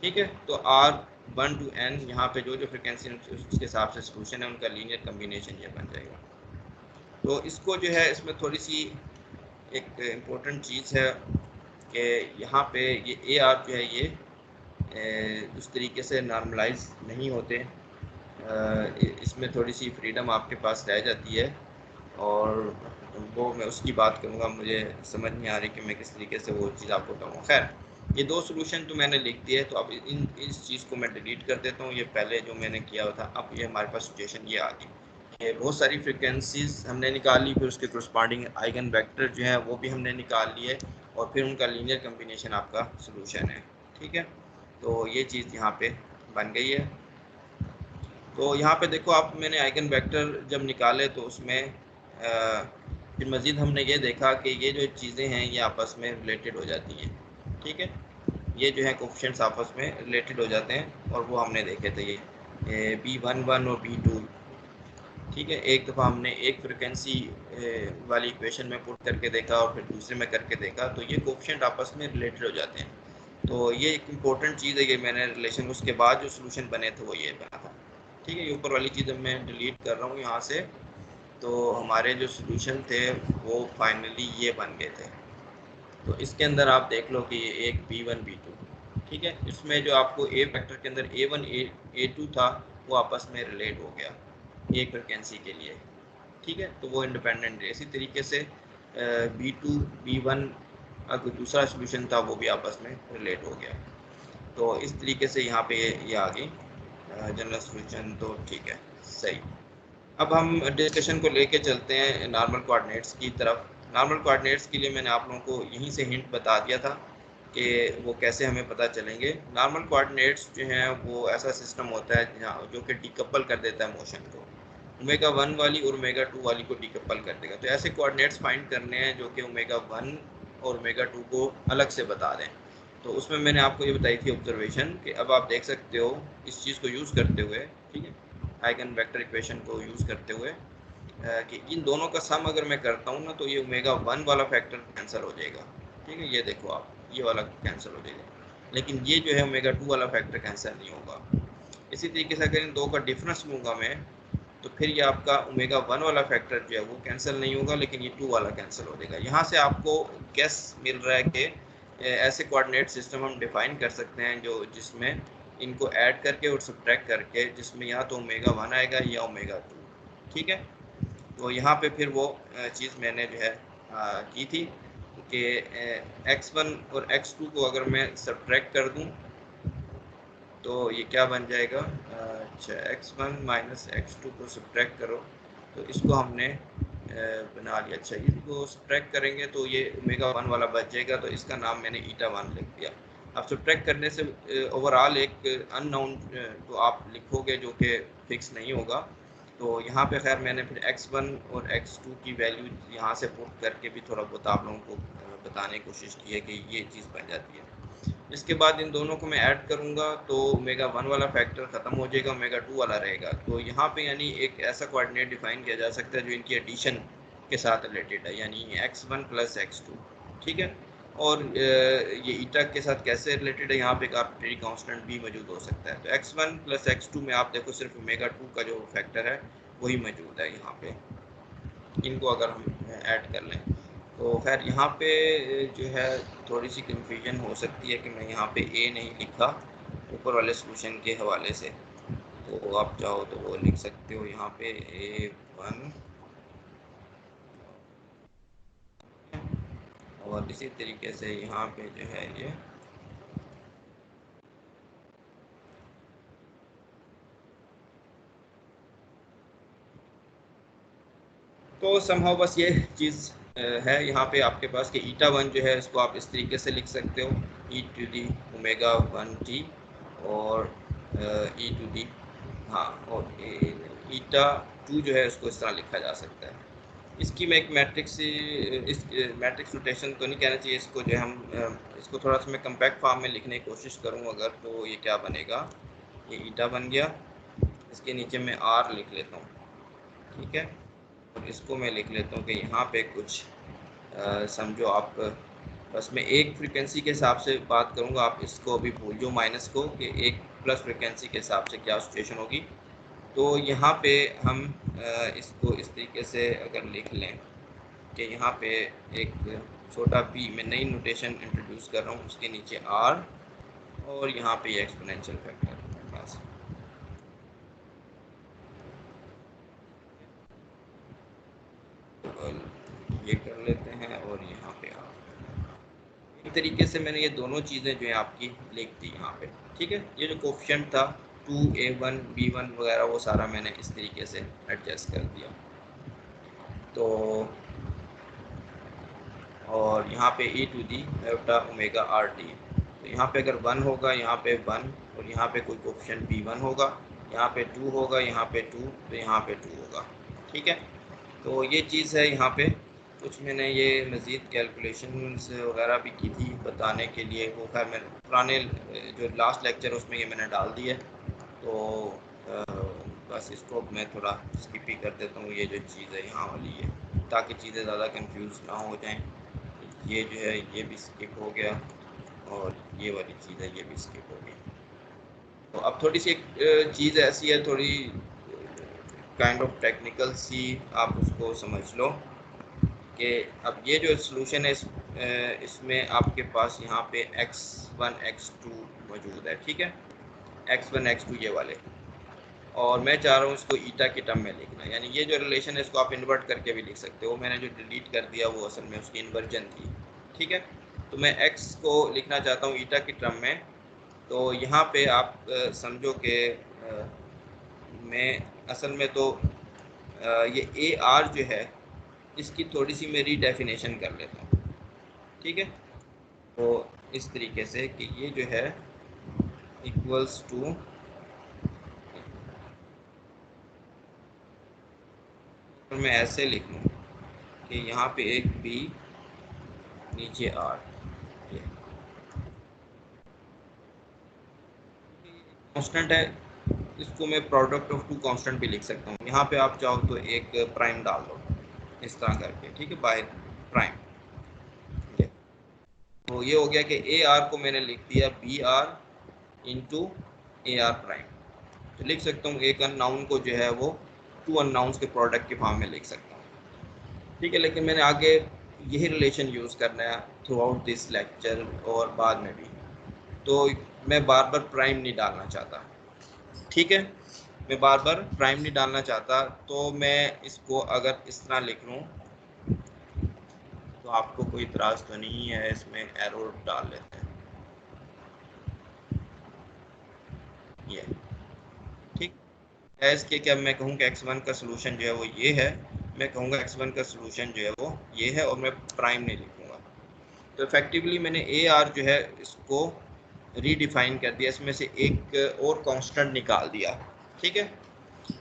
ठीक है। तो R1 to n यहाँ पे जो जो फ्रिक्वेंसी उसके हिसाब से सॉल्यूशन है, उनका लीनियर कम्बिनेशन ये बन जाएगा। तो इसको जो है, इसमें थोड़ी सी एक इम्पोर्टेंट चीज़ है कि यहाँ पे ये ए आर जो है ये उस तरीके से नॉर्मलाइज नहीं होते इसमें थोड़ी सी फ्रीडम आपके पास रह जाती है, और वो मैं उसकी बात करूँगा। मुझे समझ नहीं आ रही कि मैं किस तरीके से वो चीज़ आपको बताऊँ। खैर, ये 2 सॉल्यूशन तो मैंने लिख दिए, तो अब इस चीज़ को मैं डिलीट कर देता हूँ। ये पहले जो मैंने किया था, अब ये हमारे पास सिचुएशन ये आ गई। ये बहुत सारी फ्रिक्वेंसीज हमने निकाल ली, फिर उसके करस्पॉन्डिंग आइगन वेक्टर जो है वो भी हमने निकाल लिए, और फिर उनका लीनियर कम्बिनेशन आपका सोल्यूशन है। ठीक है, तो ये चीज़ यहाँ पे बन गई है। तो यहाँ पे देखो आप, मैंने आइगन वेक्टर जब निकाले तो उसमें फिर मज़ीद हमने ये देखा कि ये जो चीज़ें हैं ये आपस में रिलेटेड हो जाती हैं। ठीक है, ये जो है कोफिशिएंट्स आपस में रिलेटेड हो जाते हैं, और वो हमने देखे थे ये B11 और B2। ठीक है, एक दफ़ा हमने एक फ्रिक्वेंसी वाली इक्वेशन में पुट करके देखा और फिर दूसरे में करके देखा, तो ये कोफिशिएंट आपस में रिलेटेड हो जाते हैं। तो ये एक इम्पोर्टेंट चीज़ है, ये मैंने रिलेशन, उसके बाद जो सोल्यूशन बने थे वो ये बना था। ठीक है, ये ऊपर वाली चीज़ मैं डिलीट कर रहा हूँ यहाँ से। तो हमारे जो सोल्यूशन थे वो फाइनली ये बन गए थे। तो इसके अंदर आप देख लो कि ये एक B1 B2, ठीक है, इसमें जो आपको ए वेक्टर के अंदर A1 A2 था वो आपस में रिलेट हो गया एक फ्रिक्वेंसी के लिए। ठीक है, तो वो इंडिपेंडेंट है। इसी तरीके से B2 B1 अगर दूसरा सोल्यूशन था वो भी आपस में रिलेट हो गया। तो इस तरीके से यहाँ पे ये आ गई जनरल सोल्यूशन। तो ठीक है, सही। अब हम डिस्कशन को लेके चलते हैं नॉर्मल कोऑर्डिनेट्स की तरफ। नॉर्मल कोऑर्डिनेट्स के लिए मैंने आप लोगों को यहीं से हिंट बता दिया था कि वो कैसे हमें पता चलेंगे। नॉर्मल कोऑर्डिनेट्स जो हैं वो ऐसा सिस्टम होता है जहाँ जो कि डिकपल कर देता है मोशन को। ओमेगा 1 वाली और ओमेगा 2 वाली को डिकपल कर देगा। तो ऐसे कोऑर्डिनेट्स फाइंड करने हैं जो कि ओमेगा 1 और ओमेगा 2 को अलग से बता दें। तो उसमें मैंने आपको ये बताई थी ऑब्जर्वेशन कि अब आप देख सकते हो इस चीज़ को यूज़ करते हुए, ठीक है, आइगन वेक्टर इक्वेशन को यूज़ करते हुए कि इन दोनों का सम अगर मैं करता हूँ ना तो ये ओमेगा 1 वाला फैक्टर कैंसिल हो जाएगा। ठीक है, ये देखो आप, ये वाला कैंसिल हो जाएगा, लेकिन ये जो है ओमेगा 2 वाला फैक्टर कैंसिल नहीं होगा। इसी तरीके से अगर इन दो का डिफरेंस लूँगा मैं, तो फिर ये आपका ओमेगा 1 वाला फैक्टर जो है वो कैंसिल नहीं होगा, लेकिन ये 2 वाला कैंसिल हो जाएगा। यहाँ से आपको गेस मिल रहा है कि ऐसे कोऑर्डिनेट सिस्टम हम डिफाइन कर सकते हैं जो जिसमें इनको ऐड करके और सब्ट्रैक्ट करके, जिसमें या तो ओमेगा 1 आएगा या ओमेगा 2। ठीक है, तो यहाँ पे फिर वो चीज़ मैंने जो है की थी कि x1 और x2 को अगर मैं सब्ट्रैक्ट कर दूँ तो ये क्या बन जाएगा। अच्छा, x1 माइनस x2 को सब्ट्रैक्ट करो, तो इसको हमने बना लिया। अच्छा, इसको सब्ट्रैक्ट करेंगे तो ये ओमेगा 1 वाला बच जाएगा, तो इसका नाम मैंने ईटा 1 लिख दिया। अब सब्ट्रैक्ट करने से ओवरऑल एक अननोन तो आप लिखोगे जो कि फिक्स नहीं होगा। तो यहाँ पे खैर मैंने फिर x1 और x2 की वैल्यू यहाँ से पुट करके भी थोड़ा बहुत आप लोगों को बताने की कोशिश की है कि ये चीज़ बन जाती है। इसके बाद इन दोनों को मैं ऐड करूँगा तो ओमेगा 1 वाला फैक्टर ख़त्म हो जाएगा, ओमेगा 2 वाला रहेगा। तो यहाँ पे यानी एक ऐसा कोऑर्डिनेट डिफाइन किया जा सकता है जो इनकी एडिशन के साथ रिलेटेड है, यानी x1 प्लस x2। ठीक है, और ये ईटा के साथ कैसे रिलेटेड है, यहाँ पे एक आर्बिट्रेरी कांस्टेंट भी मौजूद हो सकता है। तो x1 प्लस x2 में आप देखो सिर्फ ओमेगा 2 का जो फैक्टर है वही मौजूद है यहाँ पे, इनको अगर हम ऐड कर लें। तो खैर यहाँ पे जो है थोड़ी सी कन्फ्यूजन हो सकती है कि मैं यहाँ पे ए नहीं लिखा ऊपर वाले सोल्यूशन के हवाले से, तो आप चाहो तो वो लिख सकते हो यहाँ पे A1, और इसी तरीके से यहाँ पे जो है ये तो समहाउ बस ये चीज़ है यहाँ पे आपके पास कि ईटा 1 जो है इसको आप इस तरीके से लिख सकते हो, e to the omega 1t, और e टू दी, हाँ, और ईटा 2 जो है इसको इस तरह लिखा जा सकता है। इसकी मैं एक मैट्रिक्स, इस मैट्रिक्स नोटेशन तो नहीं कहना चाहिए इसको, जो हम इसको थोड़ा सा मैं कम्पैक्ट फॉर्म में लिखने की कोशिश करूँ अगर, तो ये क्या बनेगा, ये ईटा बन गया, इसके नीचे मैं आर लिख लेता हूँ। ठीक है, इसको मैं लिख लेता हूँ कि यहाँ पे कुछ समझो आप, बस मैं एक फ्रीक्वेंसी के हिसाब से बात करूँगा, आप इसको अभी भूल जाओ माइनस को, कि एक प्लस फ्रीक्वेंसी के हिसाब से क्या सिचुएशन होगी। तो यहाँ पे हम इसको इस तरीके से अगर लिख लें कि यहाँ पे एक छोटा p, मैं नई नोटेशन इंट्रोड्यूस कर रहा हूँ, उसके नीचे r, और यहाँ पे ये एक्सपोनेंशियल फैक्टर बस। एक तरीके से मैंने ये दोनों चीज़ें जो है आपकी लिख दी यहाँ पे, ठीक है। ये जो कोफिशिएंट था 2a1 b1 वगैरह वो सारा मैंने इस तरीके से एडजस्ट कर दिया। तो और यहाँ पे e to the iota omega r t, तो यहाँ पे अगर 1 होगा यहाँ पे 1, और यहाँ पे कोई कोफिशिएंट b1 होगा, यहाँ पे 2 होगा, यहाँ पे 2, तो यहाँ पे 2 होगा, ठीक है। तो ये चीज़ है यहाँ पे। कुछ मैंने ये मज़ीद कैलकुलेशंस वगैरह भी की थी बताने के लिए, वो खैर मैंने पुराने जो लास्ट लेक्चर उसमें ये मैंने डाल दी है। तो बस इसको मैं थोड़ा स्किप ही कर देता हूँ, ये जो चीज़ है यहाँ वाली है, ताकि चीज़ें ज़्यादा कंफ्यूज ना हो जाएं। ये जो है ये भी स्किप हो गया, और ये वाली चीज़ है ये भी स्किप हो गई। तो अब थोड़ी सी एक चीज़ ऐसी है, थोड़ी काइंड ऑफ टेक्निकल सी, आप उसको समझ लो कि अब ये जो सोल्यूशन है इसमें आपके पास यहाँ पे x1 x2 मौजूद है, ठीक है, x1 x2 ये वाले, और मैं चाह रहा हूँ इसको ईटा की टर्म में लिखना, यानी ये जो रिलेशन है इसको आप इन्वर्ट करके भी लिख सकते हो। मैंने जो डिलीट कर दिया वो असल में उसकी इन्वर्जन थी, ठीक है। तो मैं x को लिखना चाहता हूँ ईटा की टर्म में, तो यहाँ पे आप समझो कि मैं असल में तो ये ए आर जो है इसकी थोड़ी सी मेरी डेफिनेशन कर लेता हूँ, ठीक है। तो इस तरीके से कि ये जो है इक्वल्स टू, मैं ऐसे लिख लूँ कि यहाँ पे एक बी नीचे आर, ये कांस्टेंट है, इसको मैं प्रोडक्ट ऑफ टू कांस्टेंट भी लिख सकता हूँ। यहाँ पे आप चाहो तो एक प्राइम डाल दो इस तरह करके, ठीक है, बाय प्राइम। तो ये हो गया कि ए आर को मैंने लिख दिया b r into a r prime. तो लिख सकता हूँ एक अननाउन को जो है वो टू अननाउन्स के प्रोडक्ट के फॉर्म में लिख सकता हूँ, ठीक है। लेकिन मैंने आगे यही रिलेशन यूज़ करना है थ्रू आउट दिस लेक्चर और बाद में भी, तो मैं बार बार प्राइम नहीं डालना चाहता, ठीक है, मैं बार बार प्राइम नहीं डालना चाहता। तो मैं इसको अगर इस तरह लिख लूँ तो आपको कोई इतराज़ तो नहीं है, इसमें एरो डाल लेते हैं ये, ठीक है। इसके क्या मैं कहूँ कि x1 का सोल्यूशन जो है वो ये है, मैं कहूँगा x1 का सोल्यूशन जो है वो ये है, और मैं प्राइम नहीं लिखूँगा। तो इफेक्टिवली मैंने ए आर जो है इसको रीडिफाइन कर दिया, इसमें से एक और कांस्टेंट निकाल दिया, ठीक है।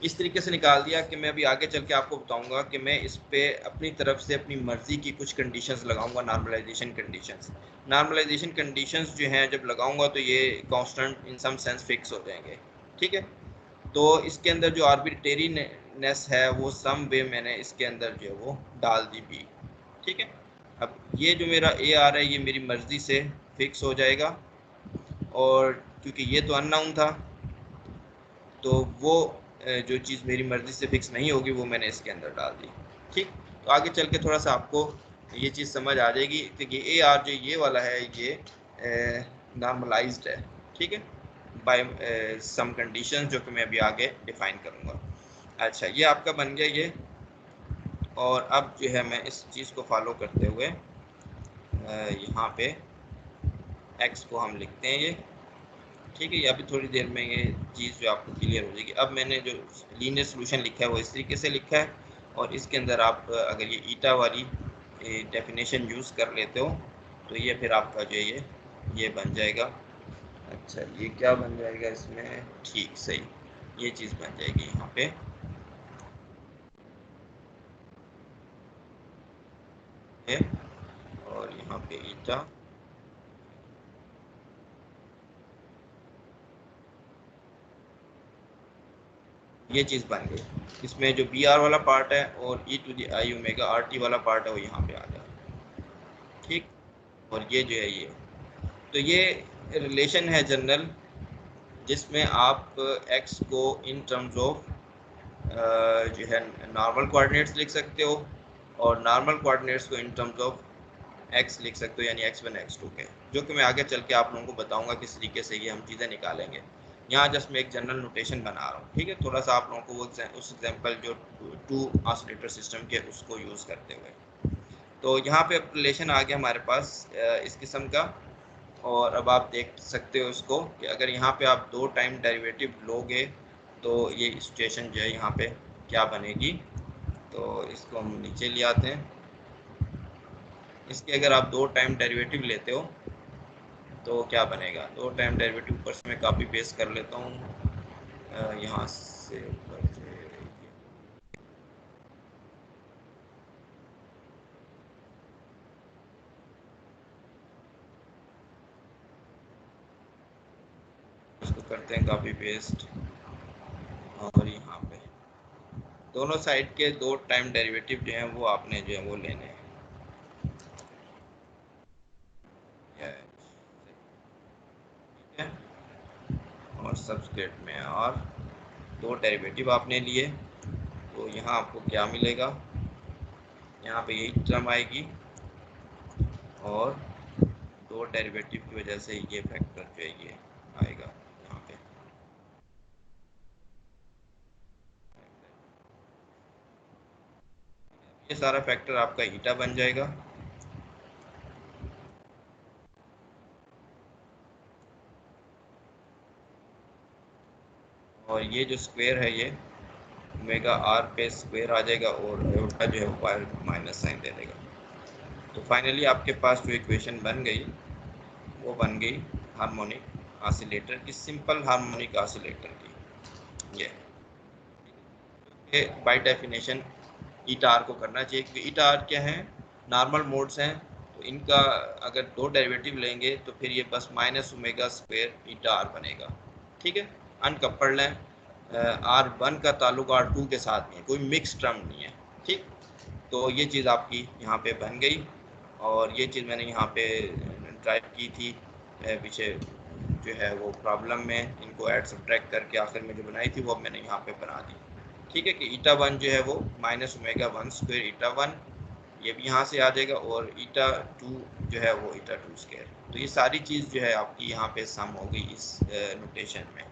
इस तरीके से निकाल दिया कि मैं अभी आगे चल के आपको बताऊंगा कि मैं इस पे अपनी तरफ से अपनी मर्जी की कुछ कंडीशंस लगाऊंगा, नॉर्मलाइजेशन कंडीशंस। नॉर्मलाइजेशन कंडीशंस जो हैं जब लगाऊंगा तो ये constant in some sense fix हो जाएंगे, ठीक है। तो इसके अंदर जो आर्बिट्रेरीनेस है वो सम वे मैंने इसके अंदर जो है वो डाल दी भी, ठीक है। अब ये जो मेरा ए आ रहा है ये मेरी मर्जी से फिक्स हो जाएगा, और क्योंकि ये तो अननाउन था तो वो जो चीज़ मेरी मर्जी से फिक्स नहीं होगी वो मैंने इसके अंदर डाल दी, ठीक। तो आगे चल के थोड़ा सा आपको ये चीज़ समझ आ जाएगी कि ये ए आर जो ये वाला है ये नॉर्मलाइज्ड है, ठीक है, बाय सम कंडीशन जो कि मैं अभी आगे डिफाइन करूँगा। अच्छा, ये आपका बन गया ये, और अब जो है मैं इस चीज़ को फॉलो करते हुए यहाँ पे एक्स को हम लिखते हैं ये, ठीक है। ये अभी थोड़ी देर में ये चीज़ जो आपको क्लियर हो जाएगी। अब मैंने जो लीनियर सोल्यूशन लिखा है वो इस तरीके से लिखा है, और इसके अंदर आप अगर ये ईटा वाली डेफिनेशन यूज़ कर लेते हो तो ये फिर आपका जो है ये बन जाएगा। अच्छा, ये क्या बन जाएगा इसमें, ठीक सही, ये चीज़ बन जाएगी यहाँ पे, और यहाँ पे ईटा, ये चीज़ बन गई। इसमें जो बी आर वाला पार्ट है और e to the i omega r t वाला पार्ट है वो यहाँ पे आ जाए, ठीक। और ये जो है ये, तो ये रिलेशन है जनरल, जिसमें आप x को इन टर्म्स ऑफ जो है नॉर्मल कोऑर्डिनेट्स लिख सकते हो, और नॉर्मल कोऑर्डिनेट्स को इन टर्म्स ऑफ x लिख सकते हो, यानी x1 x2 के, जो कि मैं आगे चल के आप लोगों को बताऊंगा किस तरीके से ये हम चीज़ें निकालेंगे। यहाँ जस्ट मैं एक जनरल नोटेशन बना रहा हूँ, ठीक है, थोड़ा सा आप लोगों को वो उस एग्जांपल जो टू ऑसिलेटर सिस्टम के उसको यूज़ करते हुए। तो यहाँ पे अब रिलेशन आ गया हमारे पास इस किस्म का। और अब आप देख सकते हो इसको कि अगर यहाँ पे आप 2 टाइम डेरिवेटिव लोगे तो ये सिचुएशन जो है यहाँ पे क्या बनेगी। तो इसको हम नीचे ले आते हैं। इसके अगर आप 2 टाइम डेरिवेटिव लेते हो तो क्या बनेगा। 2 टाइम डेरिवेटिव ऊपर से मैं कॉपी पेस्ट कर लेता हूँ यहाँ से ऊपर से। इसको करते हैं कॉपी पेस्ट और यहाँ पे दोनों साइड के 2 टाइम डेरिवेटिव जो हैं वो आपने जो है वो लेने हैं। ठीक है, और सबस्क्रिप्ट में और 2 डेरिवेटिव आपने लिए तो यहाँ आपको क्या मिलेगा। यहाँ पे यही टर्म आएगी और 2 डेरिवेटिव की वजह से ये फैक्टर जो है ये आएगा यहाँ पे। ये सारा फैक्टर आपका ईटा बन जाएगा। और ये जो स्क्वायर है ये ओमेगा आर पे स्क्वायर आ जाएगा और आयोटा जो है वो माइनस साइन दे देगा। तो फाइनली आपके पास जो इक्वेशन बन गई वो बन गई हार्मोनिक ऑसिलेटर की, सिंपल हार्मोनिक ऑसिलेटर की। ये बाय डेफिनेशन ईटा आर को करना चाहिए क्योंकि ईटा आर क्या है, नॉर्मल मोड्स हैं। तो इनका अगर 2 डेरिवेटिव लेंगे तो फिर ये बस minus omega square eta r बनेगा। ठीक है, अनकपल्ड है। R1 का ताल्लुक R2 के साथ नहीं है, कोई मिक्स टर्म नहीं है। ठीक, तो ये चीज़ आपकी यहाँ पे बन गई और ये चीज़ मैंने यहाँ पे ड्राइव की थी पीछे जो है वो प्रॉब्लम में, इनको ऐड सब्ट्रैक्ट करके आखिर में जो बनाई थी वो मैंने यहाँ पे बना दी। ठीक है, कि ईटा 1 जो है वो माइनस ओमेगा 1 स्क्वायर ईटा 1 ये भी यहाँ से आ जाएगा और ईटा 2 जो है वो ईटा 2 स्क्वायर। तो ये सारी चीज़ जो है आपकी यहाँ पे सम हो गई इस नोटेशन में।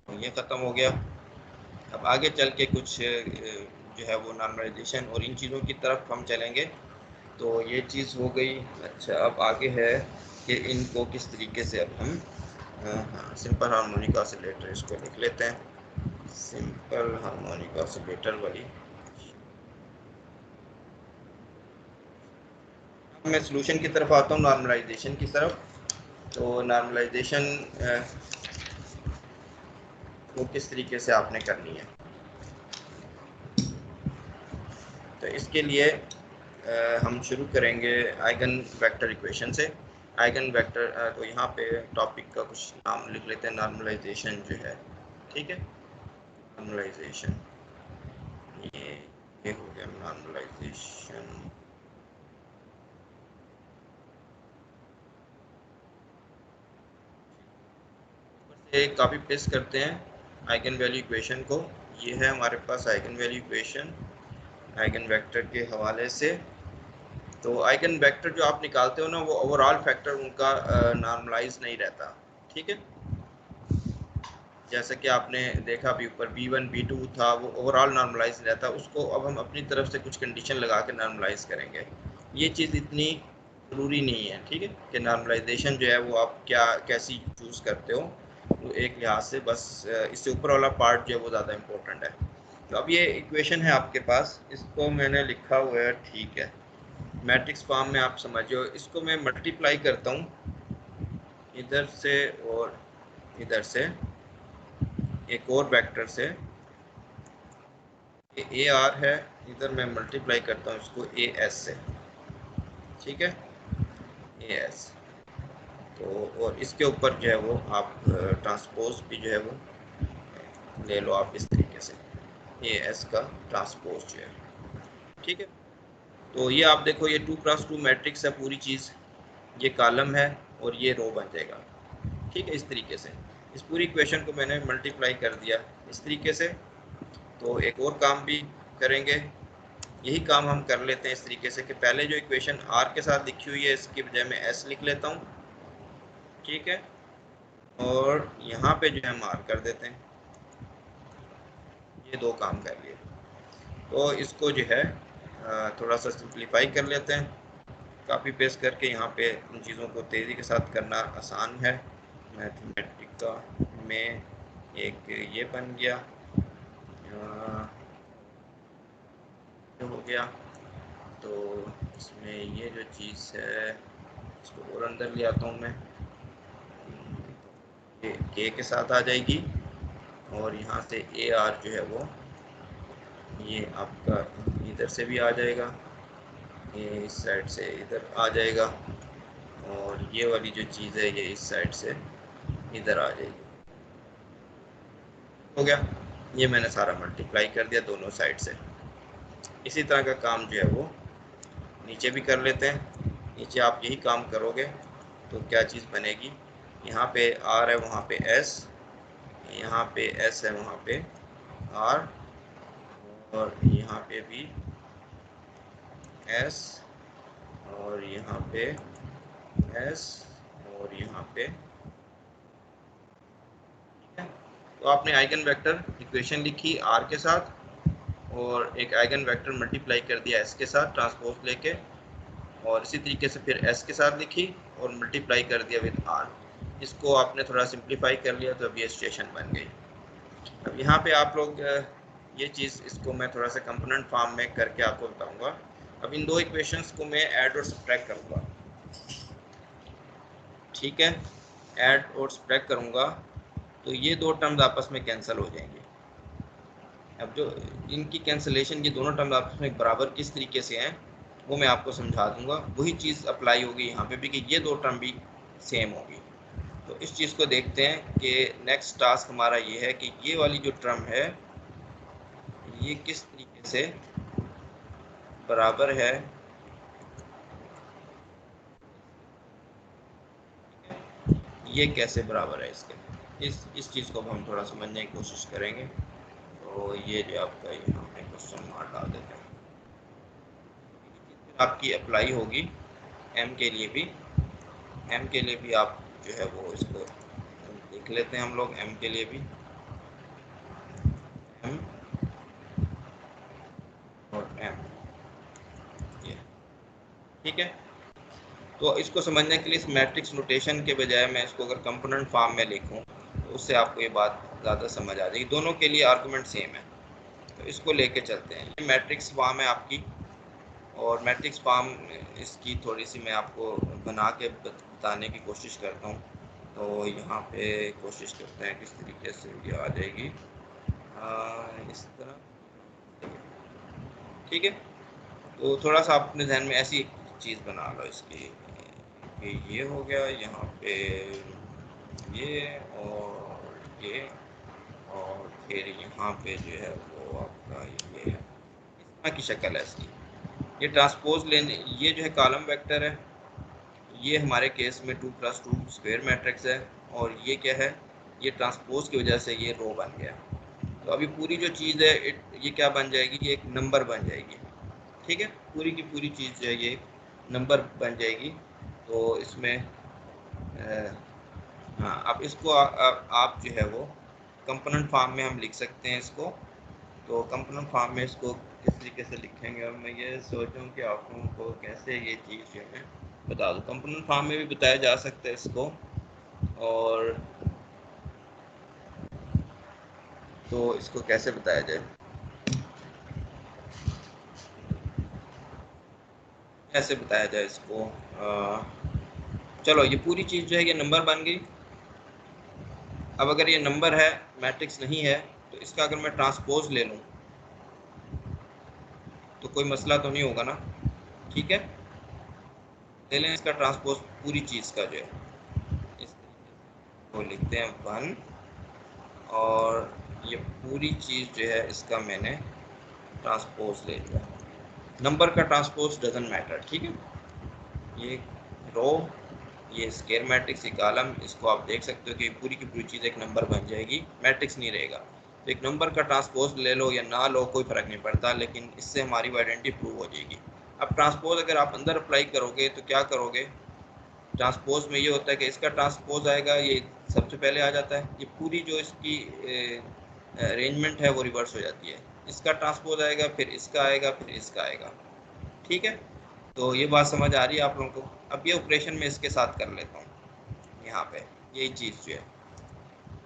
तो ये ख़त्म हो गया। अब आगे चल के कुछ जो है वो नॉर्मलाइजेशन और इन चीज़ों की तरफ हम चलेंगे। तो ये चीज़ हो गई। अच्छा, अब आगे है कि इनको किस तरीके से अब हम हाँ, सिंपल हार्मोनिक ऑसिलेटर इसको लिख लेते हैं, सिंपल हार्मोनिक ऑसिलेटर वाली। मैं सॉल्यूशन की तरफ आता हूँ, नॉर्मलाइजेशन की तरफ। तो नॉर्मलाइजेशन वो किस तरीके से आपने करनी है। तो इसके लिए हम शुरू करेंगे आइगन वेक्टर इक्वेशन से। आइगन वेक्टर तो यहाँ पे टॉपिक का कुछ नाम लिख लेते हैं, नॉर्मलाइजेशन जो है। ठीक है, नॉर्मलाइजेशन ये हो गया नॉर्मलाइजेशन। एक कॉपी पेस्ट करते हैं आइगन वैल्यू इक्वेशन को। ये है हमारे पास eigenvalue equation eigenvector के हवाले से। तो आइगन वेक्टर जो आप निकालते हो ना वो ओवरऑल फैक्टर उनका नॉर्मलाइज नहीं रहता। ठीक है, जैसे कि आपने देखा भी ऊपर B1 B2 था वो ओवरऑल नॉर्मलाइज रहता, उसको अब हम अपनी तरफ से कुछ कंडीशन लगा के नॉर्मलाइज करेंगे। ये चीज़ इतनी ज़रूरी नहीं है। ठीक है, कि नॉर्मलाइजेशन जो है वो आप क्या कैसी चूज़ करते हो वो एक लिहाज से, बस इससे ऊपर वाला पार्ट जो है वो ज़्यादा इम्पोर्टेंट है। तो अब ये इक्वेशन है आपके पास, इसको मैंने लिखा हुआ है। ठीक है, मैट्रिक्स फॉर्म में आप समझो। इसको मैं मल्टीप्लाई करता हूँ इधर से और इधर से एक और वेक्टर से। ए आर है, इधर मैं मल्टीप्लाई करता हूँ इसको ए एस से। ठीक है, ए एस। तो और इसके ऊपर जो है वो आप ट्रांसपोज भी जो है वो ले लो आप इस तरीके से, ए एस का ट्रांसपोज जो है। ठीक है, तो ये आप देखो ये 2x2 मैट्रिक्स है पूरी चीज़, ये कॉलम है और ये रो बन जाएगा। ठीक है, इस तरीके से इस पूरी इक्वेशन को मैंने मल्टीप्लाई कर दिया इस तरीके से। तो एक और काम भी करेंगे, यही काम हम कर लेते हैं इस तरीके से कि पहले जो इक्वेशन आर के साथ लिखी हुई है इसकी बजाय मैं एस लिख लेता हूँ। ठीक है, और यहाँ पे जो है हम आर कर देते हैं। ये दो काम कर लिए। तो इसको जो है थोड़ा सा सिंप्लीफाई कर लेते हैं। कॉपी पेस्ट करके यहाँ पे उन चीज़ों को तेज़ी के साथ करना आसान है। मैथमेटिक का में एक ये बन गया, ये हो गया। तो इसमें ये जो चीज़ है इसको और अंदर ले आता हूँ मैं, ये के के साथ आ जाएगी और यहाँ से ए आर जो है वो ये आपका इधर से भी आ जाएगा, ये इस साइड से इधर आ जाएगा और ये वाली जो चीज़ है ये इस साइड से इधर आ जाएगी। हो गया, ये मैंने सारा मल्टीप्लाई कर दिया दोनों साइड से। इसी तरह का काम जो है वो नीचे भी कर लेते हैं। नीचे आप यही काम करोगे तो क्या चीज़ बनेगी, यहाँ पे आर है वहाँ पे एस, यहाँ पे एस है वहाँ पे आर, और यहाँ पे भी एस, और यहाँ पे एस, और यहाँ पे। तो आपने आइगन वेक्टर इक्वेशन लिखी आर के साथ और एक आइगन वेक्टर मल्टीप्लाई कर दिया एस के साथ ट्रांसपोज लेके, और इसी तरीके से फिर एस के साथ लिखी और मल्टीप्लाई कर दिया विद आर। इसको आपने थोड़ा सिंप्लीफाई कर लिया तो अब ये स्टेशन बन गई। अब यहाँ पे आप लोग ये चीज़ इसको मैं थोड़ा सा कंपोनेंट फॉर्म में करके आपको बताऊंगा। अब इन दो इक्वेशंस को मैं ऐड और सब्ट्रैक्ट करूँगा, ठीक है। ऐड और सब्ट्रैक्ट करूँगा तो ये दो टर्म्स आपस में कैंसिल हो जाएंगे। अब जो इनकी कैंसिलेशन, ये दोनों टर्म्स आपस में बराबर किस तरीके से हैं वो मैं आपको समझा दूंगा। वही चीज़ अप्लाई होगी यहाँ पे भी कि ये दो टर्म भी सेम होगी। तो इस चीज़ को देखते हैं कि नेक्स्ट टास्क हमारा ये है कि ये वाली जो टर्म है ये किस तरीके से बराबर है, ये कैसे बराबर है इसके, इस चीज़ को हम थोड़ा समझने की कोशिश करेंगे। तो ये जो आपका यहाँ पे क्वेश्चन मार्क डाल देते हैं, आपकी अप्लाई होगी एम के लिए भी। एम के लिए भी आप जो है वो इसको देख लेते हैं हम लोग। एम के लिए भी एम और एम, ये ठीक है। तो इसको समझने के लिए इस मैट्रिक्स नोटेशन के बजाय मैं इसको अगर कंपोनेंट फॉर्म में लिखूं तो उससे आपको ये बात ज़्यादा समझ आ जाएगी। दोनों के लिए आर्गूमेंट सेम है, तो इसको लेके चलते हैं। ये मैट्रिक्स फॉर्म है आपकी, और मैट्रिक्स फॉर्म इसकी थोड़ी सी मैं आपको बना के बताने की कोशिश करता हूँ। तो यहाँ पे कोशिश करते हैं किस तरीके से ये आ जाएगी, इस तरह, ठीक है। तो थोड़ा सा अपने जहन में ऐसी चीज़ बना लो इसकी कि ये हो गया यहाँ पे ये और ये, और फिर यहाँ पे जो है वो आपका ये है, इस तरह की शक्ल है इसकी। ये ट्रांसपोज लेने, ये जो है कॉलम वेक्टर है, ये हमारे केस में 2+2 स्क्वायर मैट्रिक्स है, और ये क्या है, ये ट्रांसपोज की वजह से ये रो बन गया। तो अभी पूरी जो चीज़ है ये क्या बन जाएगी, ये एक नंबर बन जाएगी, ठीक है। पूरी की पूरी चीज़ जो है ये नंबर बन जाएगी। तो इसमें हाँ, अब इसको आप जो है वो कंपोनेंट फॉर्म में हम लिख सकते हैं इसको। तो कंपोनेंट फॉर्म में इसको किस तरीके से लिखेंगे, अब मैं ये सोचूं कि आप लोगों को कैसे ये चीज़ जो है बता दूँ। कंपोनेंट फॉर्म में भी बताया जा सकता है इसको, और तो इसको कैसे बताया जाए, कैसे बताया जाए इसको। चलो, ये पूरी चीज़ जो है ये नंबर बन गई। अब अगर ये नंबर है, मैट्रिक्स नहीं है, तो इसका अगर मैं ट्रांसपोज ले लूँ तो कोई मसला तो नहीं होगा ना, ठीक है। ले लें इसका ट्रांसपोज पूरी चीज़ का जो है, इस वो लिखते हैं 1, और ये पूरी चीज़ जो है इसका मैंने ट्रांसपोज ले लिया। नंबर का ट्रांसपोज डजंट मैटर, ठीक है। ये रो, ये स्क्वायर मैट्रिक्स, ये कॉलम, इसको आप देख सकते हो कि पूरी की पूरी चीज़ एक नंबर बन जाएगी, मैट्रिक्स नहीं रहेगा। तो एक नंबर का ट्रांसपोज ले लो या ना लो कोई फ़र्क नहीं पड़ता, लेकिन इससे हमारी आइडेंटिटी प्रूव हो जाएगी। अब ट्रांसपोज अगर आप अंदर अप्लाई करोगे तो क्या करोगे, ट्रांसपोज में ये होता है कि इसका ट्रांसपोज आएगा, ये सबसे पहले आ जाता है, ये पूरी जो इसकी अरेंजमेंट है वो रिवर्स हो जाती है। इसका ट्रांसपोज आएगा, फिर इसका आएगा, फिर इसका आएगा। ठीक है, तो ये बात समझ आ रही है आप लोगों को। अब ये ऑपरेशन में इसके साथ कर लेता हूँ यहाँ पे। यही चीज़ जो है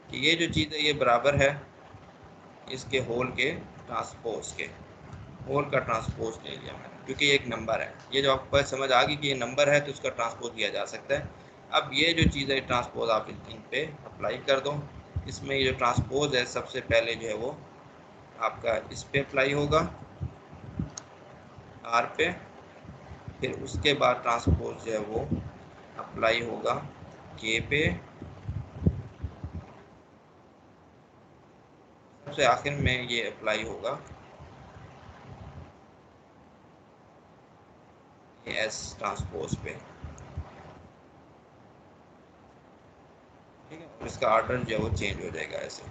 कि ये जो चीज़ है ये बराबर है इसके होल के ट्रांसपोज के। होल का ट्रांसपोज ले लिया मैंने क्योंकि ये एक नंबर है। ये जो आपको समझ आ गई कि ये नंबर है तो इसका ट्रांसपोज लिया जा सकता है। अब ये जो चीज़ है ट्रांसपोज आप इन पे अप्लाई कर दो। इसमें ये जो ट्रांसपोज है सबसे पहले जो है वो आपका इस पे अप्लाई होगा आर पे, फिर उसके बाद ट्रांसपोज जो है वो अप्लाई होगा के पे, सबसे आखिर में ये अप्लाई होगा एस ट्रांसपोज पे। ठीक है, और इसका ऑर्डर जो है वो चेंज हो जाएगा ऐसे।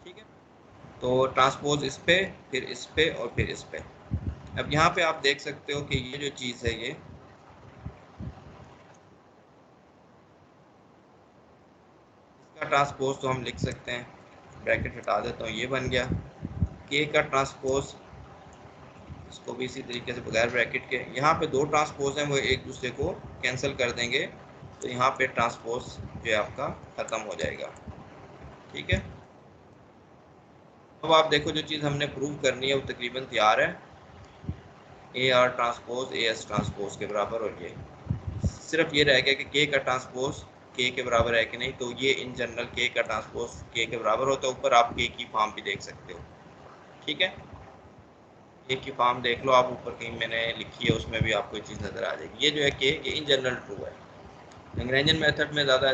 ठीक है, तो ट्रांसपोज इस पे, फिर इस पे और फिर इस पे। अब यहाँ पे आप देख सकते हो कि ये जो चीज़ है ये इसका ट्रांसपोज तो हम लिख सकते हैं, ब्रैकेट हटा देता हूँ, ये बन गया के का ट्रांसपोज। इसको भी इसी तरीके से बगैर ब्रैकेट के, यहाँ पे दो ट्रांसपोज हैं वो एक दूसरे को कैंसिल कर देंगे, तो यहाँ पे ट्रांसपोज जो है आपका ख़त्म हो जाएगा। ठीक है, अब आप देखो जो चीज़ हमने प्रूव करनी है वो तकरीबन तैयार है। A R transpose A S transpose के बराबर, और ये सिर्फ ये रह गया कि के का ट्रांसपोज के बराबर है कि नहीं। तो ये इन जनरल के का ट्रांसपोज के बराबर होता है। ऊपर आप के की फॉर्म भी देख सकते हो। ठीक है, के की फॉर्म देख लो आप, ऊपर कहीं मैंने लिखी है उसमें भी आपको ये चीज़ नज़र आ जाएगी। ये जो है के ये इन जनरल ट्रू है। लैग्रेंजियन मेथड में ज़्यादा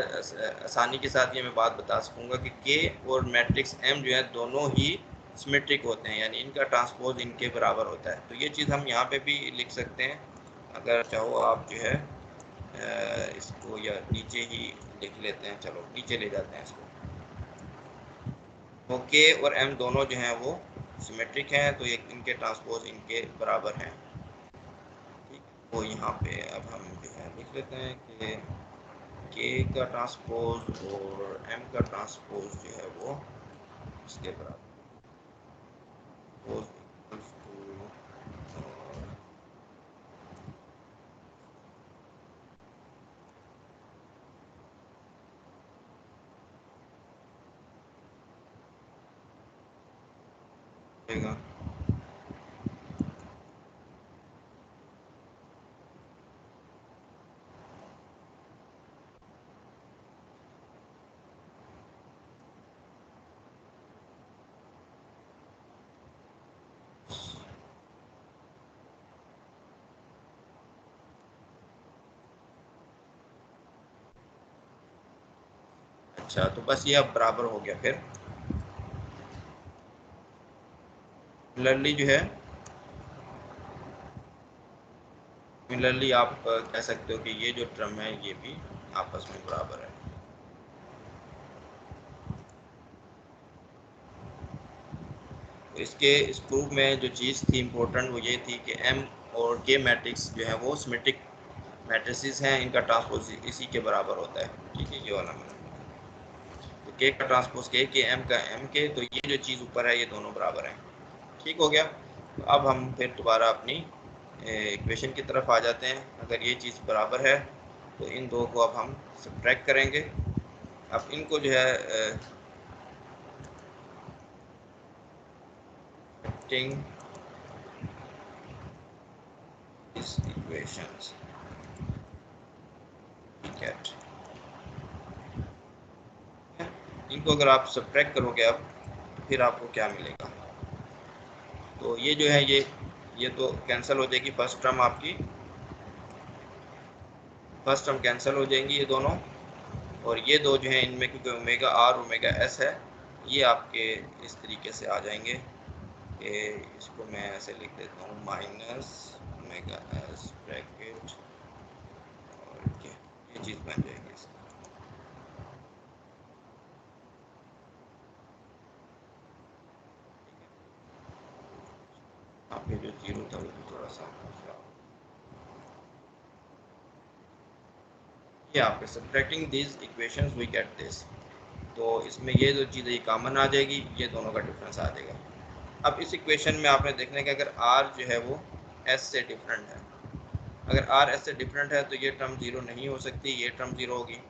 आसानी के साथ ये मैं बात बता सकूँगा कि के और मैट्रिक्स एम जो है दोनों ही सिमेट्रिक होते हैं, यानी इनका ट्रांसपोज इनके बराबर होता है। तो ये चीज़ हम यहाँ पे भी लिख सकते हैं। अगर चाहो आप जो है इसको या नीचे ही लिख लेते हैं, चलो नीचे ले जाते हैं इसको। तो के और एम दोनों जो हैं वो सिमेट्रिक हैं, तो ये इनके ट्रांसपोज इनके बराबर हैं। ठीक, तो यहाँ पे अब हम जो है लिख लेते हैं कि के का ट्रांसपोज और एम का ट्रांसपोज जो है वो इसके बराबर होगा। अच्छा, तो बस ये अब बराबर हो गया। फिर सिमिलरली जो है, सिमिलरली आप कह सकते हो कि ये जो टर्म है ये भी आपस में बराबर है। तो इसके इस प्रूफ में जो चीज़ थी इम्पोर्टेंट वो ये थी कि एम और के मैट्रिक्स जो है वो सिमेट्रिक मैट्रिसेस हैं, इनका ट्रांसपोज इसी के बराबर होता है। ठीक है, ये वाला मैंने, तो के का ट्रांसपोज के एम का एम के, तो ये जो चीज़ ऊपर है ये दोनों बराबर हैं। ठीक हो गया। तो अब हम फिर दोबारा अपनी इक्वेशन की तरफ आ जाते हैं। अगर ये चीज़ बराबर है तो इन दो को अब हम सब्ट्रैक्ट करेंगे। अब इनको जो है इक्वेशंस, ठीक है, इनको अगर आप सब्ट्रैक्ट करोगे अब फिर आपको क्या मिलेगा, तो ये जो है ये तो कैंसिल हो जाएगी। फर्स्ट टर्म कैंसिल हो जाएंगी ये दोनों, और ये दो जो है इनमें क्योंकि ओमेगा आर ओमेगा एस है, ये आपके इस तरीके से आ जाएंगे कि इसको मैं ऐसे लिख देता हूँ माइनस ओमेगा एस ब्रैकेट, और ये चीज़ बन जाएगी इसकी। आपके जो जीरो था वो भी थोड़ा सा ये आपके subtracting this equations we get this. तो इसमें ये जो चीज़ है कॉमन आ जाएगी, ये दोनों का डिफरेंस आ जाएगा। अब इस इक्वेशन में आपने देखना है कि अगर आर जो है वो एस से डिफरेंट है। अगर आर एस से डिफरेंट है तो ये टर्म ज़ीरो नहीं हो सकती, ये टर्म ज़ीरो होगी।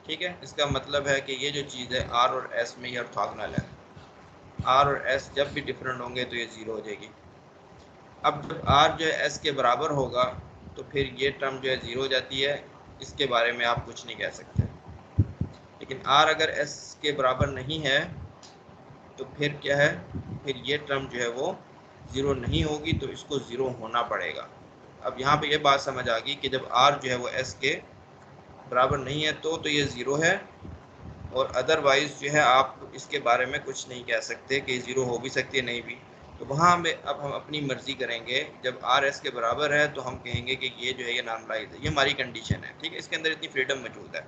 ठीक है, इसका मतलब है कि ये जो चीज़ है आर और एस में ये ऑर्थोगोनल है। आर और एस जब भी डिफरेंट होंगे तो ये ज़ीरो हो जाएगी। अब जब आर जो है एस के बराबर होगा तो फिर ये टर्म जो है ज़ीरो हो जाती है, इसके बारे में आप कुछ नहीं कह सकते। लेकिन आर अगर एस के बराबर नहीं है तो फिर क्या है, फिर ये टर्म जो है वो ज़ीरो नहीं होगी, तो इसको ज़ीरो होना पड़ेगा। अब यहाँ पे ये बात समझ आ गई कि जब आर जो है वो एस के बराबर नहीं है तो ये ज़ीरो है, और अदरवाइज़ जो है आप इसके बारे में कुछ नहीं कह सकते कि ज़ीरो हो भी सकती है नहीं भी। तो वहाँ में अब हम अपनी मर्ज़ी करेंगे। जब आर एस के बराबर है तो हम कहेंगे कि ये जो है ये नॉर्मलाइज है, ये हमारी कंडीशन है। ठीक है, इसके अंदर इतनी फ्रीडम मौजूद है।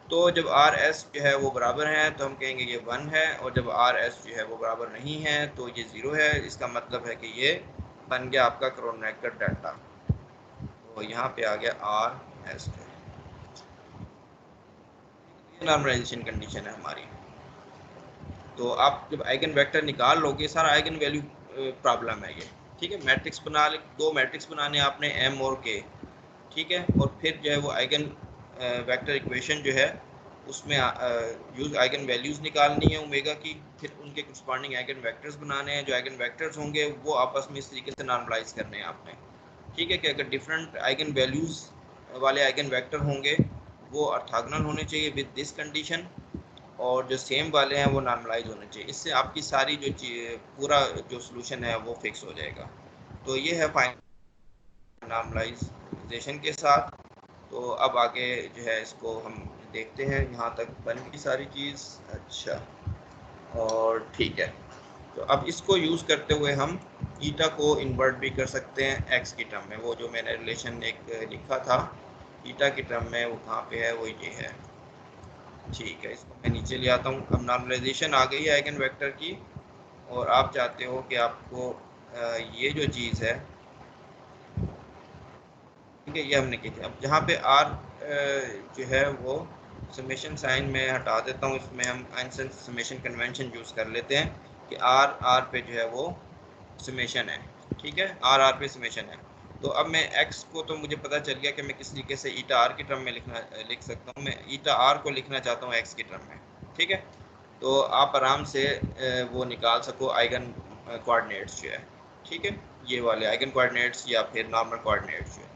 तो जब आर एस जो है वो बराबर है तो हम कहेंगे ये 1 है, और जब आर एस जो है वो बराबर नहीं है तो ये 0 है। इसका मतलब है कि ये बन गया आपका क्रोनेकर डेल्टा। तो यहाँ पे आ गया आर एस, ये नॉर्मलाइजेशन कंडीशन है हमारी। तो आप जब आइगन वेक्टर निकाल लोगे, सारा आइगन वैल्यू प्रॉब्लम है ये। ठीक है, मैट्रिक्स बना ले, दो मैट्रिक्स बनाने आपने एम और के। ठीक है, और फिर जो है वो आइगन वेक्टर इक्वेशन जो है उसमें यूज आइगन वैल्यूज निकालनी है ओमेगा की, फिर उनके करस्पॉन्डिंग आइगन वेक्टर्स बनाने हैं। जो आइगन वेक्टर्स होंगे वो आपस में इस तरीके से नॉर्मलाइज करने हैं आपने। ठीक है, कि अगर डिफरेंट आइगन वैल्यूज वाले आइगन वेक्टर होंगे वो ऑर्थोगोनल होने चाहिए विद दिस कंडीशन, और जो सेम वाले हैं वो नॉर्मलाइज होने चाहिए। इससे आपकी सारी जो पूरा जो सोल्यूशन है वो फिक्स हो जाएगा। तो ये है फाइनल नॉर्मलाइजेशन के साथ। तो अब आगे जो है इसको हम देखते हैं। यहाँ तक बन गई सारी चीज़। अच्छा, और ठीक है, तो अब इसको यूज़ करते हुए हम ईटा को इन्वर्ट भी कर सकते हैं एक्स की टर्म में। वो जो मैंने रिलेशन एक लिखा था ईटा की टर्म में, वो कहाँ पे है, वो ये है। ठीक है, इसको मैं नीचे ले आता हूँ। अब नॉर्मलाइजेशन आ गई है आइगन वेक्टर की, और आप चाहते हो कि आपको ये जो चीज़ है, ठीक है, ये हमने की थी। अब जहाँ पे आर जो है वो समेशन साइन में हटा देता हूँ, इसमें हम आइंस्टाइन समेशन कन्वेंशन यूज़ कर लेते हैं कि आर आर पे जो है वो समेशन है। ठीक है, आर आर पे समेशन है। तो अब मैं एक्स को तो मुझे पता चल गया कि मैं किस तरीके से ईटा आर की टर्म में लिख सकता हूँ। मैं ईटा आर को लिखना चाहता हूँ एक्स की टर्म में। ठीक है, तो आप आराम से वो निकाल सको आइगन कोऑर्डिनेट्स जो है। ठीक है, ये वाले आइगन कोऑर्डिनेट्स या फिर नॉर्मल कोऑर्डिनेट्स जो है।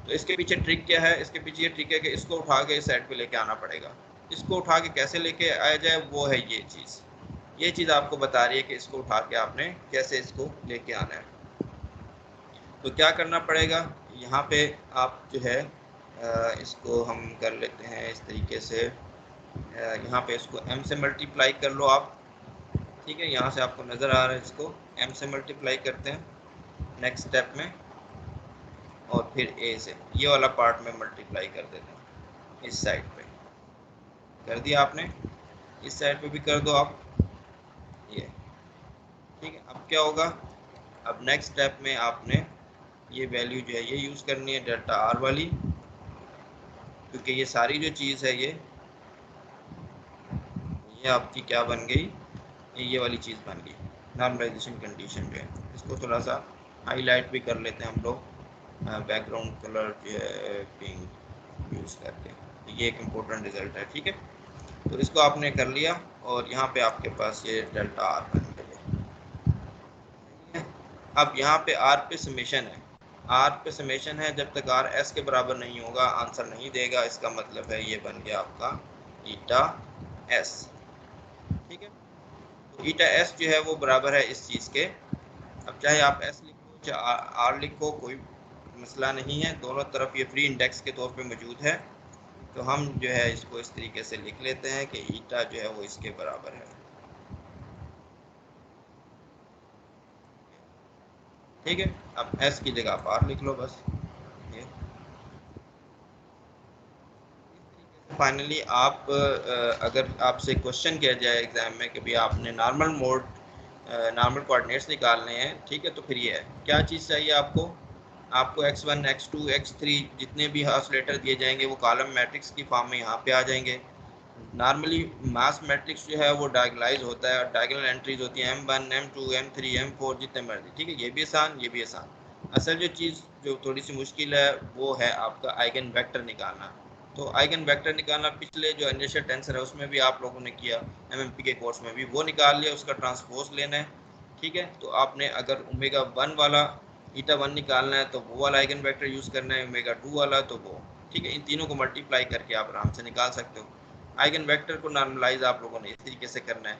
तो इसके पीछे ट्रिक क्या है, इसके पीछे ये ट्रिक है कि इसको उठा के इस साइड पे लेके आना पड़ेगा। इसको उठा के कैसे लेके आया जाए, वो है ये चीज़ आपको बता रही है कि इसको उठा के आपने कैसे इसको लेके आना है। तो क्या करना पड़ेगा, यहाँ पे आप जो है इसको हम कर लेते हैं इस तरीके से। यहाँ पे इसको m से मल्टीप्लाई कर लो आप। ठीक है, यहाँ से आपको नज़र आ रहा है, इसको m से मल्टीप्लाई करते हैं नेक्स्ट स्टेप में, और फिर a से ये वाला पार्ट में मल्टीप्लाई कर देते हैं इस साइड पे। कर दिया आपने, इस साइड पे भी कर दो आप ये। ठीक है, अब क्या होगा, अब नेक्स्ट स्टेप में आपने ये वैल्यू जो है ये यूज़ करनी है डेल्टा आर वाली, क्योंकि ये सारी जो चीज़ है ये आपकी क्या बन गई, ये वाली चीज़ बन गई नॉर्मलाइजेशन कंडीशन जो है। इसको थोड़ा सा हाईलाइट भी कर लेते हैं हम लोग, बैकग्राउंड कलर जो है पिंक यूज़ करके। ये एक इम्पोर्टेंट रिजल्ट है। ठीक है, तो इसको आपने कर लिया, और यहाँ पे आपके पास ये डेल्टा आर बन गया। अब यहाँ पे आर पे समेशन है, आर पे समेशन है, जब तक आर एस के बराबर नहीं होगा आंसर नहीं देगा। इसका मतलब है ये बन गया आपका ईटा एस। ठीक है, तो ईटा एस जो है वो बराबर है इस चीज़ के। अब चाहे आप एस लिखो चाहे आर लिखो, कोई मसला नहीं है, दोनों तरफ ये फ्री इंडेक्स के तौर पे मौजूद है। तो हम जो है इसको इस तरीके से लिख लेते हैं कि ईटा जो है वो इसके बराबर है। ठीक है, अब एस की जगह आप आर लिख लो बस। ये फाइनली आप अगर आपसे क्वेश्चन किया जाए एग्ज़ाम में कि भाई आपने नॉर्मल मोड नॉर्मल कोऑर्डिनेट्स निकालने हैं, ठीक है, तो फिर ये है क्या चीज़ चाहिए आपको। आपको x1 x2 x3 जितने भी ऑसिलेटर दिए जाएंगे वो कॉलम मैट्रिक्स की फॉर्म में यहाँ पे आ जाएंगे। नॉर्मली मास मैट्रिक्स जो है वो डायगोनलाइज होता है, और डायगोनल एंट्रीज होती हैं m1 m2 m3 m4 जितने मर्जी। ठीक है, ये भी आसान, ये भी आसान। असल जो चीज़ जो थोड़ी सी मुश्किल है वो है आपका आइगन वेक्टर निकालना। तो आइगन वेक्टर निकालना पिछले जो इनर्शियल टेंसर है उसमें भी आप लोगों ने किया, एमएमपी के कोर्स में भी वो निकाल लिया, उसका ट्रांसपोज लेना है। ठीक है, तो आपने अगर ओमेगा 1 वाला ईटा 1 निकालना है तो वो वाला आइगन वेक्टर यूज़ करना है, ओमेगा 2 वाला तो वो। ठीक है, इन तीनों को मल्टीप्लाई करके आप आराम से निकाल सकते हो। आइगन वेक्टर को नॉर्मलाइज आप लोगों ने इस तरीके से करना है,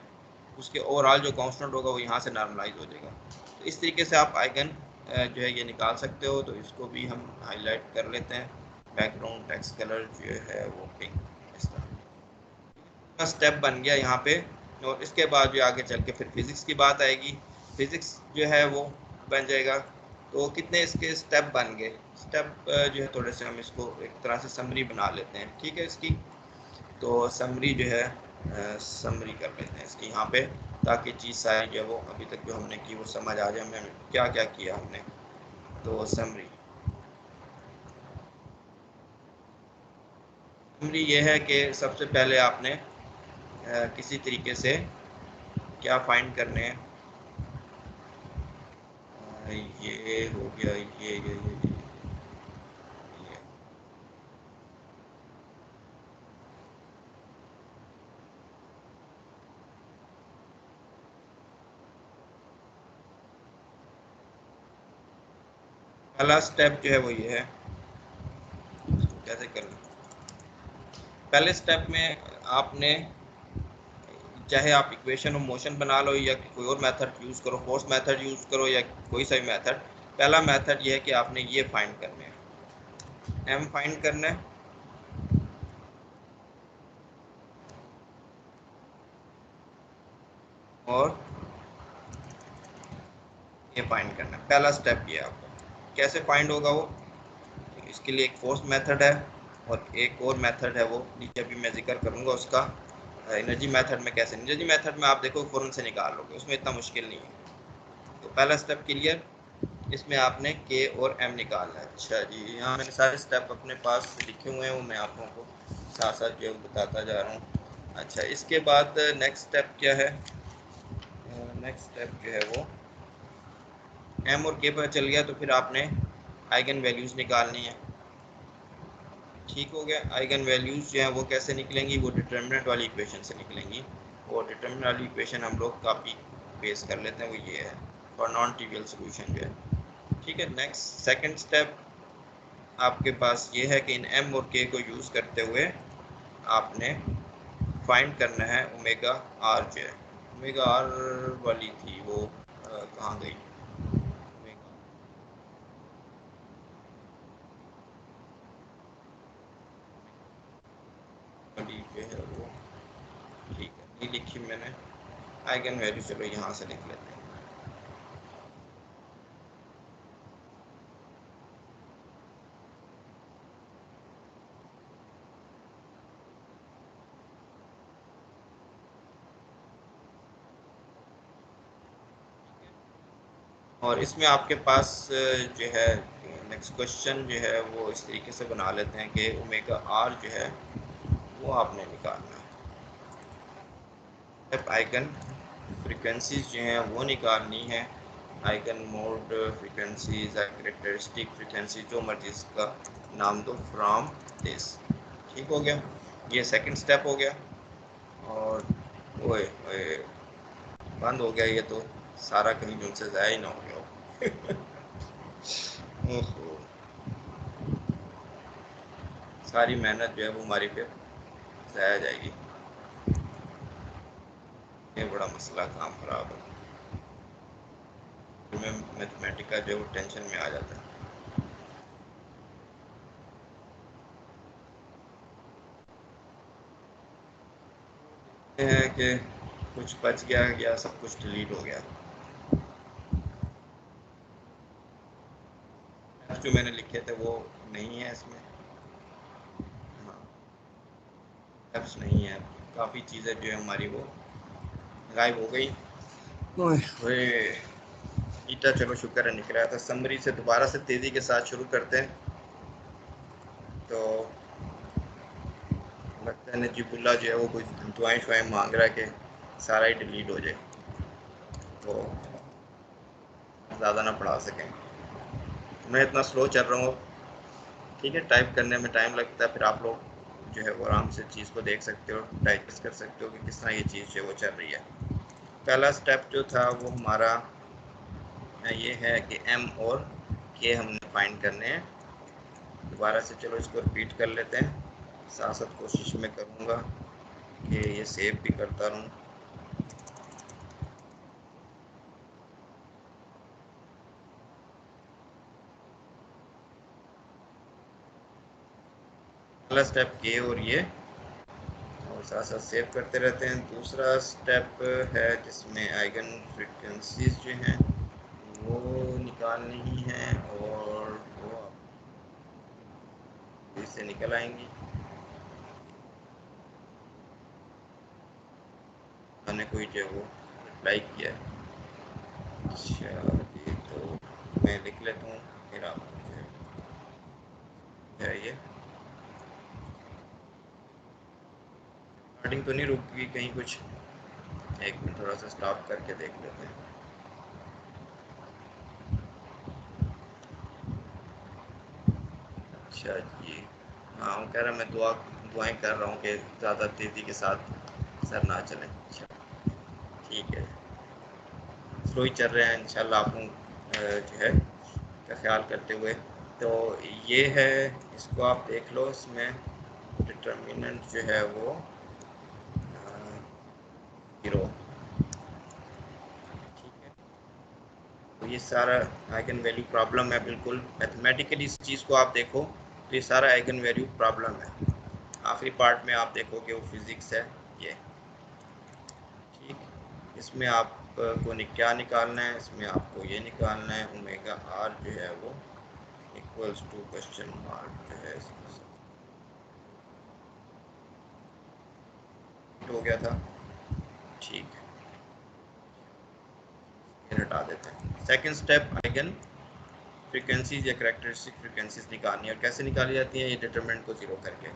उसके ओवरऑल जो कांस्टेंट होगा वो यहाँ से नॉर्मलाइज हो जाएगा। तो इस तरीके से आप आइगन जो है ये निकाल सकते हो। तो इसको भी हम हाईलाइट कर लेते हैं। बैकग्राउंड टेक्स्ट कलर जो है वो पिंक, इस तरह स्टेप बन गया यहाँ पे। और इसके बाद जो आगे चल के फिर फिज़िक्स की बात आएगी, फिज़िक्स जो है वो बन जाएगा। तो कितने इसके स्टेप बन गए, स्टेप जो है थोड़े से हम इसको एक तरह से समरी बना लेते हैं। ठीक है, इसकी तो समरी जो है समरी कर लेते हैं इसकी यहाँ पे, ताकि चीज़ सारी जो है वो अभी तक जो हमने की वो समझ आ जाए हमने क्या क्या किया हमने। तो समरी समरी ये है कि सबसे पहले आपने किसी तरीके से क्या फाइंड करने हैं। ये हो गया, ये पहला स्टेप जो है वो ये है, कैसे करना। पहले स्टेप में आपने चाहे आप इक्वेशन ऑफ मोशन बना लो या कोई और मेथड यूज़ करो, फोर्स मेथड यूज़ करो या कोई सा भी मेथड, पहला मेथड ये है कि आपने ये फाइंड करने हैं, एम फाइंड करना है और ये फाइंड करना है। पहला स्टेप ये है आपका। कैसे फाइंड होगा वो, इसके लिए एक फोर्स मेथड है और एक और मेथड है वो नीचे भी मैं जिक्र करूँगा उसका। एनर्जी मेथड में कैसे, एनर्जी मेथड में आप देखो फ़ौरन से निकाल लोगे, उसमें इतना मुश्किल नहीं है। तो पहला स्टेप क्लियर, इसमें आपने के और एम निकालना है। अच्छा जी, यहाँ मैंने सारे स्टेप अपने पास लिखे हुए हैं, वो मैं आप लोगों को साथ साथ जो बताता जा रहा हूँ। अच्छा, इसके बाद नेक्स्ट स्टेप क्या है, नेक्स्ट स्टेप जो है वो एम और के पर चल गया तो फिर आपने आइगन वैल्यूज़ निकालनी है। ठीक हो गया, आइगन वैल्यूज़ जो हैं वो कैसे निकलेंगी, वो डिटर्मिनेंट वाली इक्वेशन से निकलेंगी। और डिटर्मिनेंट वाली इक्वेशन हम लोग काफ़ी बेस कर लेते हैं, वो ये है फॉर नॉन ट्रिवियल सोल्यूशन जो है। ठीक है, नेक्स्ट सेकंड स्टेप आपके पास ये है कि इन एम और के को यूज़ करते हुए आपने फाइंड करना है ओमेगा आर जो है। ओमेगा आर वाली थी वो कहाँ गई, ओमेगा वाली जो है वो, ठीक है नहीं लिखी मैंने। आइगन वैल्यू चलो यहाँ से लिख लेते हैं। और इसमें आपके पास जो है नेक्स्ट क्वेश्चन जो है वो इस तरीके से बना लेते हैं कि ओमेगा आर जो है वो आपने निकालना है। आइगन फ्रीक्वेंसीज जो हैं वो निकालनी है, eigen mode frequencies, characteristic frequency, जो मर्जी इसका नाम दो, फ्रॉम दिस। ठीक हो गया, ये सेकंड स्टेप हो गया। और ओए ओए बंद हो गया ये तो, सारा कहीं उनसे ज़ाया ही ना हो गया हो। ओहो, सारी मेहनत जो है वो हमारी फिर ज़ाया जाएगी। ये बड़ा मसला, काम ख़राब है, मैं मैथमेटिक का जो है वो टेंशन में आ जाता है कि कुछ बच गया या सब कुछ डिलीट हो गया। जो मैंने लिखे थे वो नहीं है इसमें, हाँ एप्स नहीं है, काफ़ी चीज़ें जो है हमारी वो गायब हो गई। ओए होए, ईटा चलो शुक्र है निकला था। समरी से दोबारा से तेज़ी के साथ शुरू करते हैं। तो लगता है नजीबुल्ला जो है वो कुछ दुआएं शुआएं मांग रहा है कि सारा ही डिलीट हो जाए, तो ज़्यादा ना पढ़ा सकें। मैं इतना स्लो चल रहा हूँ, ठीक है, टाइप करने में टाइम लगता है, फिर आप लोग जो है वो आराम से चीज़ को देख सकते हो, डाइजेस्ट कर सकते हो कि किस तरह ये चीज़ जो है वो चल रही है। पहला स्टेप जो था वो हमारा ये है कि एम और के हमने फाइंड करने हैं। दोबारा से चलो इसको रिपीट कर लेते हैं, साथ साथ कोशिश में करूँगा कि ये सेव भी करता रहूँ। पहला स्टेप के और ये, और साथ साथ सेव करते रहते हैं। दूसरा स्टेप है जिसमें आइगन फ्रीक्वेंसीज जो हैं वो निकालनी ही हैं, और वो इससे निकल आएंगी। मैंने कोई जो है वो अप्लाई किया है। अच्छा जी, तो मैं लिख लेता हूँ, फिर आप जो है ये रिकॉर्डिंग तो नहीं रुकी कहीं कुछ, एक मिनट थोड़ा सा स्टॉप करके देख लेते हैं। अच्छा जी, हाँ, वो कह रहा मैं दुआएं कर रहा हूँ कि ज़्यादा तेज़ी के साथ सर ना चलें। अच्छा, ठीक है, स्लो ही चल रहे हैं इंशाल्लाह, आप लोग जो है का ख्याल करते हुए। तो ये है, इसको आप देख लो, इसमें डिटर्मिनेंट जो है वो 0, ठीक है। तो ये सारा आइगन वैल्यू प्रॉब्लम है, बिल्कुल मैथमेटिकली इस चीज़ को आप देखो तो ये सारा आइगन वैल्यू प्रॉब्लम है। आखिरी पार्ट में आप देखोगे वो फिज़िक्स है ये, ठीक। इसमें आपको क्या निकालना है, इसमें आपको ये निकालना है ओमेगा आर जो है वो इक्वल्स टू क्वेश्चन मार्क जो है, हो गया था, ठीक। ये हटा देते हैं। सेकंड स्टेप, आइगन फ्रीक्वेंसीज या कैरेक्टरिस्टिक फ्रीक्वेंसीज निकालनी है, और कैसे निकाली जाती है, ये डिटरमिनेंट को जीरो करके।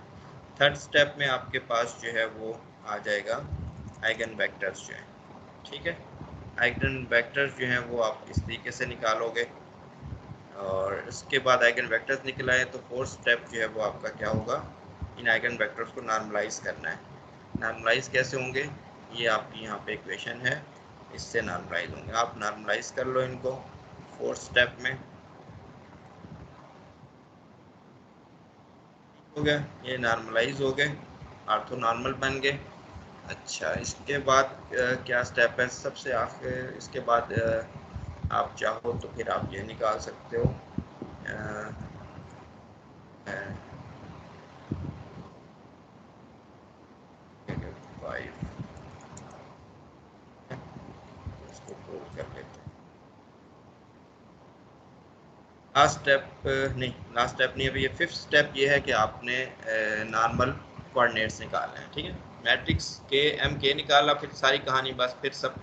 थर्ड स्टेप में आपके पास जो है वो आ जाएगा आइगन वेक्टर्स जो है, ठीक है। आइगन वेक्टर्स जो हैं वो आप इस तरीके से निकालोगे, और इसके बाद आइगन वेक्टर्स निकल आए तो फोर्थ स्टेप जो है वो आपका क्या होगा, इन आइगन वेक्टर्स को नॉर्मलाइज करना है। नॉर्मलाइज कैसे होंगे, ये आपकी यहाँ पे इक्वेशन है, इससे नॉर्मलाइज होंगे। आप नॉर्मलाइज कर लो इनको फोर्थ स्टेप में, हो गया, ये नॉर्मलाइज हो गए, आर्थो नॉर्मल बन गए। अच्छा, इसके बाद क्या स्टेप है, सबसे आखिर इसके बाद आप चाहो तो फिर आप ये निकाल सकते हो, फाइव, इसको प्रूव कर लेते हैं। लास्ट स्टेप नहीं, लास्ट स्टेप नहीं, अभी ये फिफ्थ स्टेप ये है कि आपने नॉर्मल कोऑर्डिनेट्स निकालने हैं, ठीक है। मैट्रिक्स के एम के निकाला, फिर सारी कहानी बस, फिर सब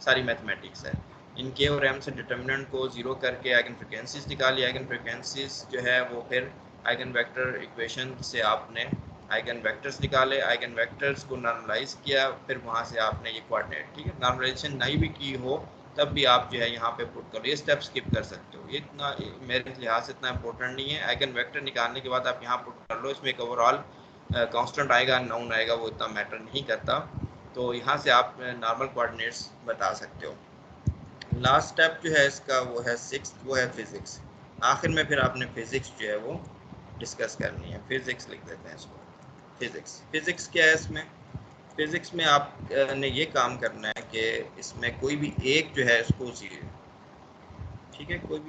सारी मैथमेटिक्स है। इन के और एम से डिटर्मिनेंट को जीरो करके आइगन फ्रिक्वेंसीज निकाली, आइगन फ्रिक्वेंसीज जो है वो फिर आइगन वेक्टर इक्वेशन से आपने आइगन वेक्टर्स निकाले, आइगन वेक्टर्स को नॉर्मलाइज किया, फिर वहाँ से आपने ये कोऑर्डिनेट, ठीक है। नॉर्मलाइजेशन नहीं भी की हो तब भी आप जो है यहाँ पे पुट करो, ये स्टेप स्किप कर सकते हो, ये इतना मेरे लिहाज से इतना इंपॉर्टेंट नहीं है। आइगन वेक्टर निकालने के बाद आप यहाँ पुट कर लो, इसमें एक ओवरऑल कांस्टेंट आएगा, नाउन आएगा, वो इतना मैटर नहीं करता। तो यहाँ से आप नॉर्मल कोऑर्डिनेट्स बता सकते हो। लास्ट स्टेप जो है इसका वो है सिक्स्थ, वो है फिजिक्स। आखिर में फिर आपने फिजिक्स जो है वो डिस्कस करनी है, फिजिक्स लिख देते हैं इसको। फिजिक्स, फिजिक्स क्या है इसमें, फिजिक्स में आपने ये काम करना है कि इसमें कोई भी एक जो है इसको जीरो, ठीक है, कोई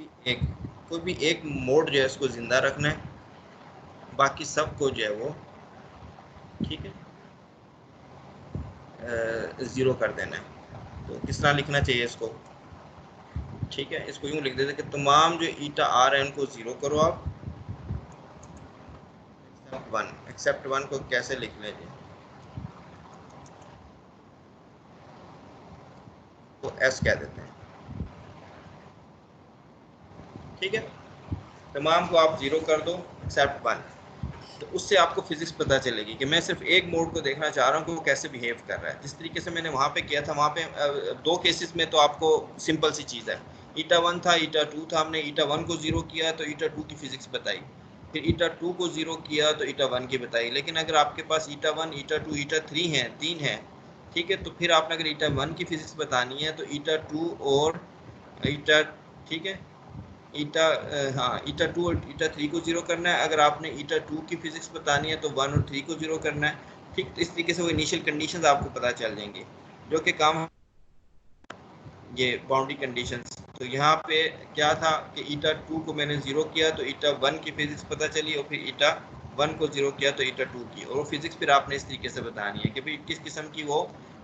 भी एक मोड जो है इसको जिंदा रखना है, बाकी सबको जो है वो, ठीक है, ज़ीरो कर देना है। तो किस तरह लिखना चाहिए इसको, ठीक है, इसको यूँ लिख देते कि तमाम जो ईटा आर है उनको ज़ीरो करो आप, एक्सेप्ट वन को कैसे लिख लें जी, तो एस कह देते हैं, ठीक है। तमाम को आप ज़ीरो कर दो एक्सेप्ट वन, तो उससे आपको फिजिक्स पता चलेगी कि मैं सिर्फ एक मोड को देखना चाह रहा हूँ कि वो कैसे बिहेव कर रहा है। जिस तरीके से मैंने वहाँ पे किया था, वहाँ पे दो केसेस में तो आपको सिंपल सी चीज़ है, ईटा 1 था, ईटा 2 था, हमने ईटा 1 को 0 किया तो ईटा 2 की फिजिक्स बताई, फिर ईटा 2 को 0 किया तो ईटा 1 की बताई। लेकिन अगर आपके पास ईटा 1, ईटा 2, ईटा 3 है, 3 है, ठीक है, तो फिर आपने अगर ईटा 1 की फिजिक्स बतानी है तो ईटा 2 और ईटा, ठीक है, ईटा हाँ ईटा 2 और ईटा 3 को 0 करना है। अगर आपने ईटा 2 की फिजिक्स बतानी है तो 1 और 3 को 0 करना है। ठीक, तो इस तरीके से वो इनिशियल कंडीशंस आपको पता चल जाएंगी जो कि काम ये बाउंड्री कंडीशंस। तो यहाँ पे क्या था कि ईटा 2 को मैंने 0 किया तो ईटा 1 की फिजिक्स पता चली, और फिर ईटा 1 को 0 किया तो ईटा 2 की, और वो फिजिक्स फिर आपने इस तरीके से बतानी है कि भाई किस किस्म की वो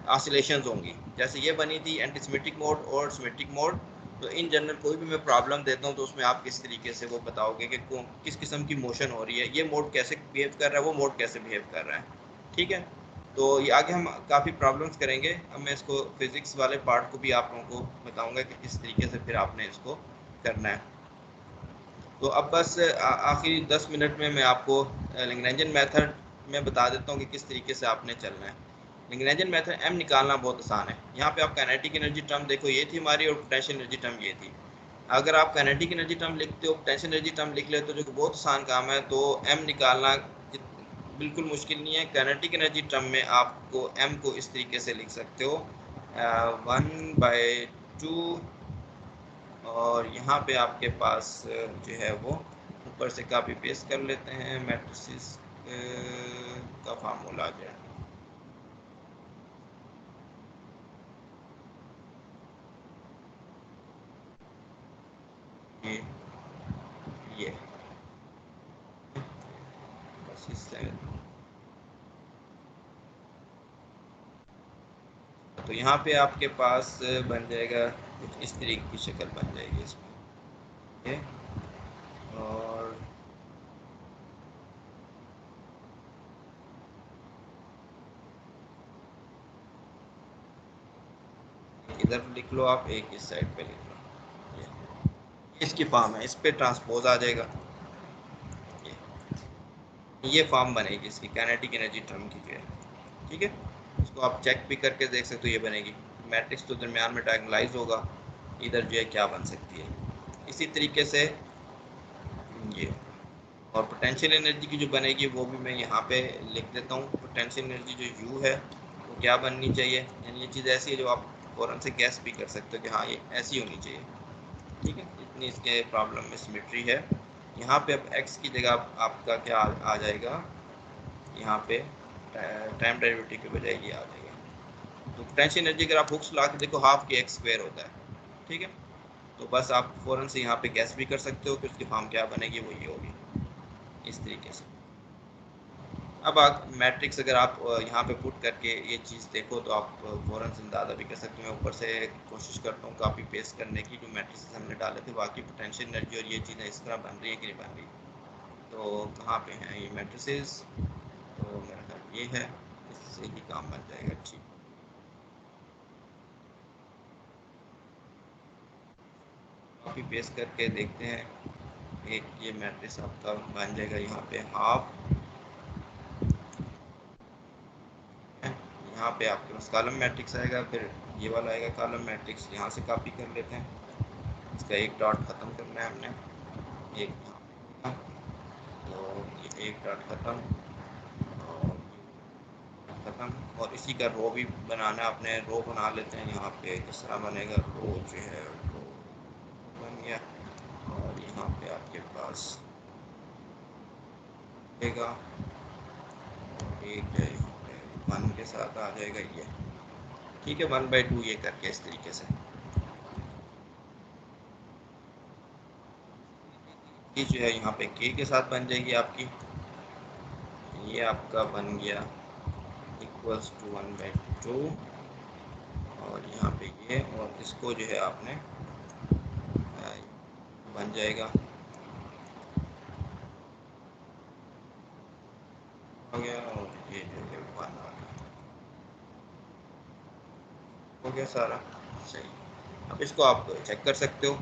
ऑसिलेशंस होंगी। जैसे ये बनी थी एंटीसिमेट्रिक मोड और सिमेट्रिक मोड। तो इन जनरल कोई भी मैं प्रॉब्लम देता हूँ तो उसमें आप किस तरीके से वो बताओगे कि किस किस्म की मोशन हो रही है, ये मोड कैसे बिहेव कर रहा है, वो मोड कैसे बिहेव कर रहा है। ठीक है, तो ये आगे हम काफ़ी प्रॉब्लम्स करेंगे। अब मैं इसको फिज़िक्स वाले पार्ट को भी आप लोगों को बताऊंगा कि किस तरीके से फिर आपने इसको करना है। तो अब बस आखिरी 10 मिनट में मैं आपको लैग्रेंजियन मेथड में बता देता हूँ कि किस तरीके से आपने चलना है। लैग्रेंजियन मेथड एम निकालना बहुत आसान है। यहाँ पे आप काइनेटिक एनर्जी टर्म देखो, ये थी हमारी, और पोटेंशियल एनर्जी टर्म ये थी। अगर आप काइनेटिक एनर्जी टर्म लिखते हो, पोटेंशियल एनर्जी टर्म लिख लेते हो, जो कि बहुत आसान काम है, तो एम निकालना बिल्कुल मुश्किल नहीं है। काइनेटिक एनर्जी टर्म में आपको एम को इस तरीके से लिख सकते हो 1/2, और यहाँ पे आपके पास जो है वो ऊपर से कॉपी पेस्ट कर लेते हैं, मैट्रिसेस का फार्मूला जो है ये ये बस इससे। तो यहाँ पे आपके पास बन जाएगा कुछ इस तरीके की शक्ल बन जाएगी इसमें, ये, और इधर लिख लो आप, एक इस साइड पे लिख लो, ये इसकी फॉर्म है, इस पे ट्रांसपोज आ जाएगा, ये फॉर्म बनेगी इसकी काइनेटिक एनर्जी टर्म की जो है। ठीक है, इसको आप चेक भी करके देख सकते हो, ये बनेगी। मैट्रिक्स तो दरमियान में डायगोनलाइज होगा, इधर जो है क्या बन सकती है इसी तरीके से ये। और पोटेंशियल एनर्जी की जो बनेगी वो भी मैं यहाँ पे लिख देता हूँ। पोटेंशियल एनर्जी जो यू है वो क्या बननी चाहिए, यानी ये चीज़ ऐसी है जो आप फ़ौरन से गैस भी कर सकते हो कि हाँ ये ऐसी होनी चाहिए। ठीक है, इतनी इसके प्रॉब्लम में सिमेट्री है। यहाँ पे अब एक्स की जगह आपका क्या आ जाएगा, यहाँ पे टाइम डेरिवेटिव के बजाय ये आ जाएगा। तो पोटेंशियल एनर्जी अगर आप हुक्स ला के देखो, हाफ के एक्स स्क्वायर होता है। ठीक है, तो बस आप फ़ौरन से यहाँ पे गैस भी कर सकते हो कि उसकी फॉर्म क्या बनेगी, वो ये होगी इस तरीके से। अब आप मैट्रिक्स अगर आप यहाँ पे पुट करके ये चीज़ देखो तो आप फ़ौरन से अंदाज़ा भी कर सकते हो। मैं ऊपर से कोशिश करता हूँ कॉपी पेस्ट करने की, जो मैट्रिक्स हमने डाले थे बाकी पोटेंशियल एनर्जी और ये चीज़ें इस तरह बन रही है कि नहीं बन रही। तो कहाँ पे हैं ये मैट्रिसेस, तो मेरा ख्याल ये है, इससे ही काम बन जाएगा। ठीक, कॉपी पेस्ट करके देखते हैं, एक ये मैट्रिक्स आपका बन जाएगा यहाँ पे हाफ, यहाँ पे आपके पास कॉलम मैट्रिक्स आएगा, फिर ये वाला आएगा कॉलम मैट्रिक्स। यहाँ से कॉपी कर लेते हैं, इसका एक डॉट ख़त्म करना है हमने, एक यहाँ तो ये एक डॉट ख़त्म और ख़त्म, और इसी का रो भी बनाना है आपने। रो बना लेते हैं, यहाँ पे किस तरह बनेगा, रो जो है रो बन गया, और यहाँ पे आपके पास देगा एक जो है यहाँ पे 1 के साथ आ जाएगा ये। ठीक है, 1/2 ये करके इस तरीके से ये जो है यहाँ पे के के साथ बन जाएगी आपकी। ये आपका बन गया इक्वल्स टू 1/2, और यहाँ पे ये, और इसको जो है आपने बन जाएगा, हो गया, और ये जो है 1 आ गया, हो गया सारा सही। अब इसको आप चेक कर सकते हो।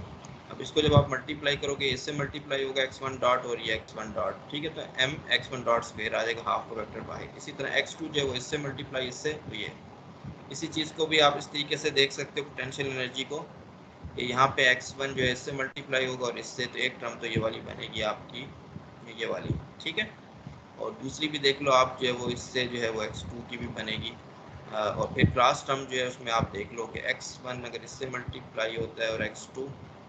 अब इसको जब आप मल्टीप्लाई करोगे, इससे मल्टीप्लाई होगा x1 डॉट और ये x1 डॉट। ठीक है, तो m x1 डॉट स्क्वायर आ जाएगा, हाफ का वेक्टर बाहर। इसी तरह x2 जो है वो इससे मल्टीप्लाई, इससे, तो ये इसी चीज़ को भी आप इस तरीके से देख सकते हो पोटेंशियल एनर्जी को। कि यहाँ पे x1 जो है इससे मल्टीप्लाई होगा और इससे, तो एक टर्म तो ये वाली बनेगी आपकी, ये वाली, ठीक है। और दूसरी भी देख लो आप, जो है वो इससे जो है वो x2 की भी बनेगी। और फिर क्रॉस टर्म जो है उसमें आप देख लो कि x1 अगर इससे मल्टीप्लाई होता है और x2,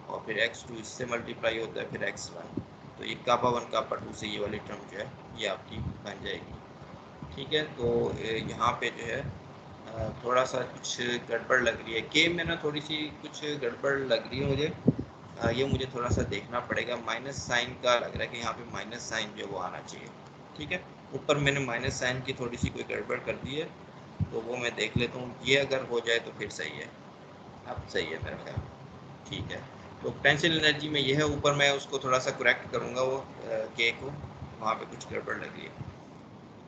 और फिर x2 इससे मल्टीप्लाई होता है फिर x1, तो ये कापा 1 कापा 2 से ये वाली टर्म जो है ये आपकी बन जाएगी, ठीक है। तो यहाँ पे जो है थोड़ा सा कुछ गड़बड़ लग रही है, के में ना थोड़ी सी कुछ गड़बड़ लग रही है मुझे। ये मुझे थोड़ा सा देखना पड़ेगा, माइनस साइन का लग रहा है कि यहाँ पे माइनस साइन जो वो आना चाहिए, ठीक है। ऊपर मैंने माइनस साइन की थोड़ी सी कोई गड़बड़ कर दी है, तो वो मैं देख लेता हूँ, ये अगर हो जाए तो फिर सही है। अब सही है मेरा ख्याल, ठीक है। तो पोटेंशियल एनर्जी में ये है, ऊपर मैं उसको थोड़ा सा करेक्ट करूँगा वो के को, वहाँ पे कुछ गड़बड़ लगी है।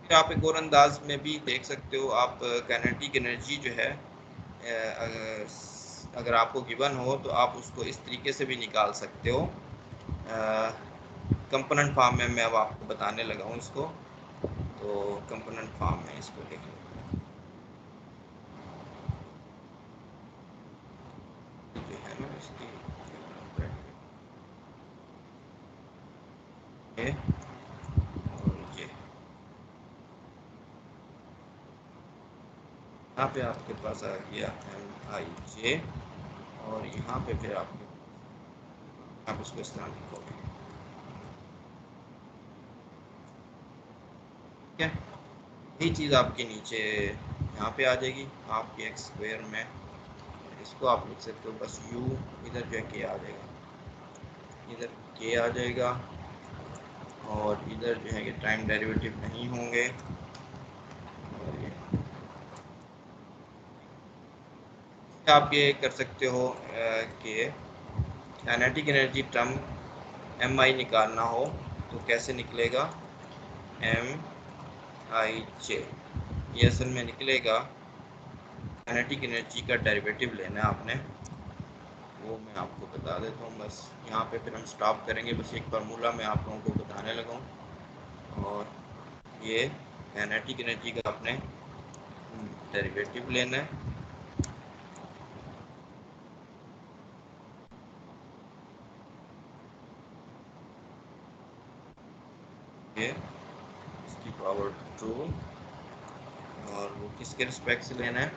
फिर आप एक और अंदाज में भी देख सकते हो, आप काइनेटिक एनर्जी जो है अगर आपको गिवन हो तो आप उसको इस तरीके से भी निकाल सकते हो। कंपोनेंट फॉर्म में मैं अब आपको बताने लगा हूँ इसको, तो कंपोनेंट फॉर्म में इसको देख लो, जो है ना इसकी ये और ये, यहाँ पे आपके पास आ गया MIJ, और यहाँ पे फिर आप इसको इस तरह लिखोगे, ठीक है। यही चीज़ आपके नीचे यहाँ पे आ जाएगी आपके एक्स स्क्वायर में, इसको आप लिख सकते हो बस u, इधर जो है के आ जाएगा, इधर के आ जाएगा, और इधर जो है कि टाइम डेरिवेटिव नहीं होंगे, और ये आप ये कर सकते हो कि काइनेटिक एनर्जी टर्म MI निकालना हो तो कैसे निकलेगा, MIJ, ये असल में निकलेगा, काइनेटिक एनर्जी का डेरिवेटिव लेना है आपने, वो मैं आपको बता देता हूँ बस। यहाँ पे फिर हम स्टॉप करेंगे, बस एक फार्मूला मैं आप लोगों को बताने लगा हूँ, और ये काइनेटिक एनर्जी का आपने डेरिवेटिव लेना है, ये इसकी पावर 2, और वो किसके रिस्पेक्ट से लेना है,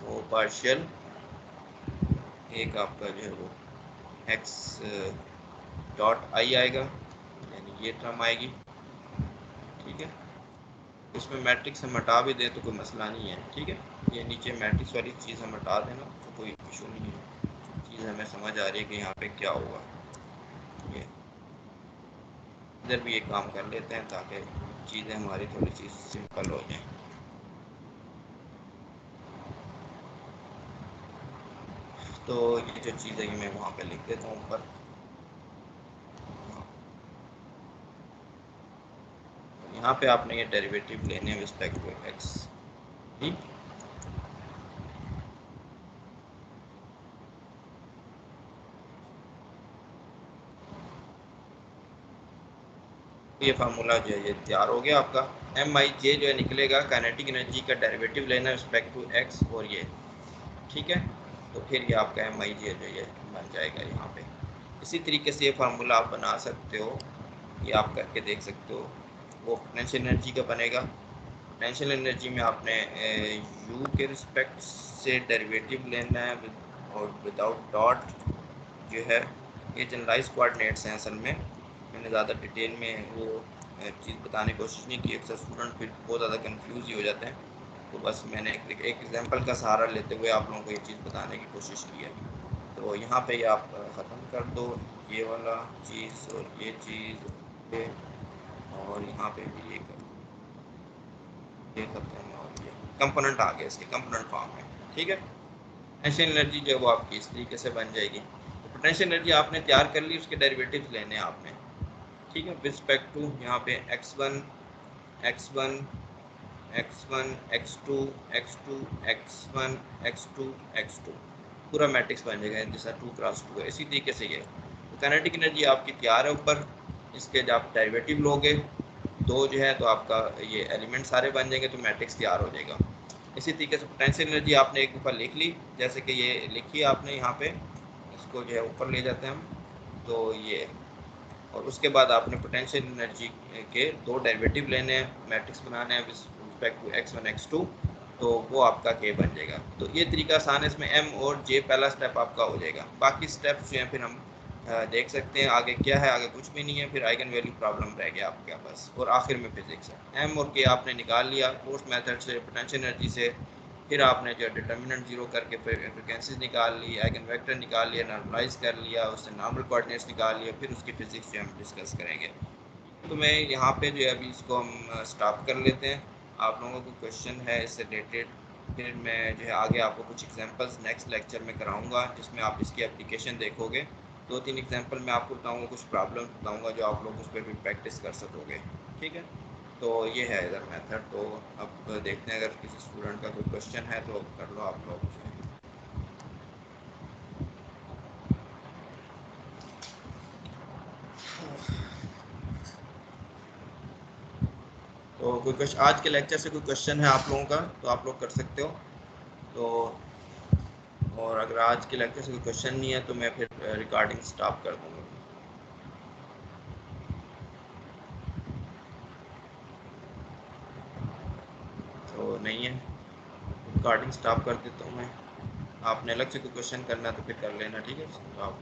वो पार्शियल एक आपका जो है वो x डॉट आई आएगा, यानी ये टर्म आएगी, ठीक है। इसमें मैट्रिक्स हम हटा भी दें तो कोई मसला नहीं है, ठीक है। ये नीचे मैट्रिक्स वाली चीज़ हम हटा देना तो कोई इशू नहीं है, चीज़ हमें समझ आ रही है कि यहाँ पे क्या होगा। ये इधर भी एक काम कर लेते हैं ताकि चीज़ें हमारी थोड़ी सी सिंपल हो जाएं। तो ये जो चीज़ है मैं वहाँ पे लिख देता हूँ ऊपर, यहाँ पे आपने ये डेरिवेटिव लेने हैं रिस्पेक्ट टू एक्स, ठीक। ये फार्मूला जो है ये तैयार हो गया आपका, MIJ जो है निकलेगा, काइनेटिक एनर्जी का डेरिवेटिव लेना है रिस्पेक्ट टू एक्स, और ये, ठीक है। तो फिर ये आपका MIJ जो ये बन जाएगा यहाँ पे। इसी तरीके से ये फार्मूला आप बना सकते हो, ये आप करके देख सकते हो। वो पोटेंशियल एनर्जी का बनेगा, पोटेंशियल एनर्जी में आपने यू के रिस्पेक्ट से डेरिवेटिव लेना है, और विदाउट डॉट जो है, ये जनरलाइज कोऑर्डिनेट्स हैं असल में, मैंने ज़्यादा डिटेल में वो चीज़ बताने की कोशिश नहीं की, अक्सर स्टूडेंट फिर बहुत ज़्यादा कंफ्यूज ही हो जाते हैं, तो बस मैंने एक एग्जांपल का सहारा लेते हुए आप लोगों को ये चीज़ बताने की कोशिश की है। तो यहाँ पे ये आप ख़त्म कर दो ये वाला चीज़ और ये चीज़, और यहाँ पे भी ये खत्म, और ये कंपोनेंट आ गया इसके कंपोनेंट फॉर्म में, ठीक है। पोटेंशियल एनर्जी जो है वो आपकी इस तरीके से बन जाएगी। तो पोटेंशियल एनर्जी आपने तैयार कर ली, उसके डेरिवेटिव्स लेने हैं आपने, ठीक है, विद रिस्पेक्ट टू यहाँ पे x1 x1 x1 x2 x2 x1 x2 x2, पूरा मैट्रिक्स बन जाएगा जैसा 2x2 है, इसी तरीके से ये। तो काइनेटिक एनर्जी आपकी तैयार है ऊपर, इसके जब आप डेरिवेटिव लोगे दो जो है तो आपका ये एलिमेंट सारे बन जाएंगे, तो मैट्रिक्स तैयार हो जाएगा। इसी तरीके से पोटेंशियल एनर्जी आपने एक दफ़ा लिख ली, जैसे कि ये लिखी आपने यहाँ पे, इसको जो है ऊपर ले जाते हैं हम, तो ये, और उसके बाद आपने पोटेंशियल एनर्जी के दो डेरिवेटिव लेने हैं, मैट्रिक्स बनाने हैं with respect to x1 x2, तो वो आपका k बन जाएगा। तो ये तरीका आसान है, इसमें m और j पहला स्टेप आपका हो जाएगा। बाकी स्टेप्स जो हैं फिर हम देख सकते हैं आगे क्या है, आगे कुछ भी नहीं है, फिर आइगन वैल्यू प्रॉब्लम रह गया आपके पास, और आखिर में फिजिक्स है। m और k आपने निकाल लिया पोस्ट मेथड से, पोटेंशियल एनर्जी से, फिर आपने जो डिटर्मिनेंट जीरो करके फिर फ्रिक्वेंसीज निकाल ली, आइगन वेक्टर निकाल लिया, नॉर्मलाइज कर लिया, उससे नॉर्मल कोऑर्डिनेट्स निकाल लिया, फिर उसकी फिजिक्स जो हम डिस्कस करेंगे। तो मैं यहाँ पे जो है अभी इसको हम स्टॉप कर लेते हैं। आप लोगों को क्वेश्चन है इससे रिलेटेड, फिर मैं जो है आगे आपको कुछ एग्जांपल्स नेक्स्ट लेक्चर में कराऊंगा जिसमें आप इसकी एप्लीकेशन देखोगे। 2-3 एग्जांपल मैं आपको बताऊंगा, कुछ प्रॉब्लम बताऊंगा जो आप लोग उस पर भी प्रैक्टिस कर सकोगे। ठीक है, तो ये है इधर मेथड। तो अब देखते हैं अगर किसी स्टूडेंट का कोई क्वेश्चन है तो कर लो आप लोग। तो कोई क्वेश्चन आज के लेक्चर से कोई क्वेश्चन है आप लोगों का तो आप लोग कर सकते हो। तो और अगर आज के लेक्चर से कोई क्वेश्चन नहीं है तो मैं फिर रिकॉर्डिंग स्टॉप कर दूंगा। तो नहीं है, रिकॉर्डिंग स्टॉप कर देता हूँ मैं। आपने अलग से कोई क्वेश्चन करना है तो फिर कर लेना, ठीक है। तो आप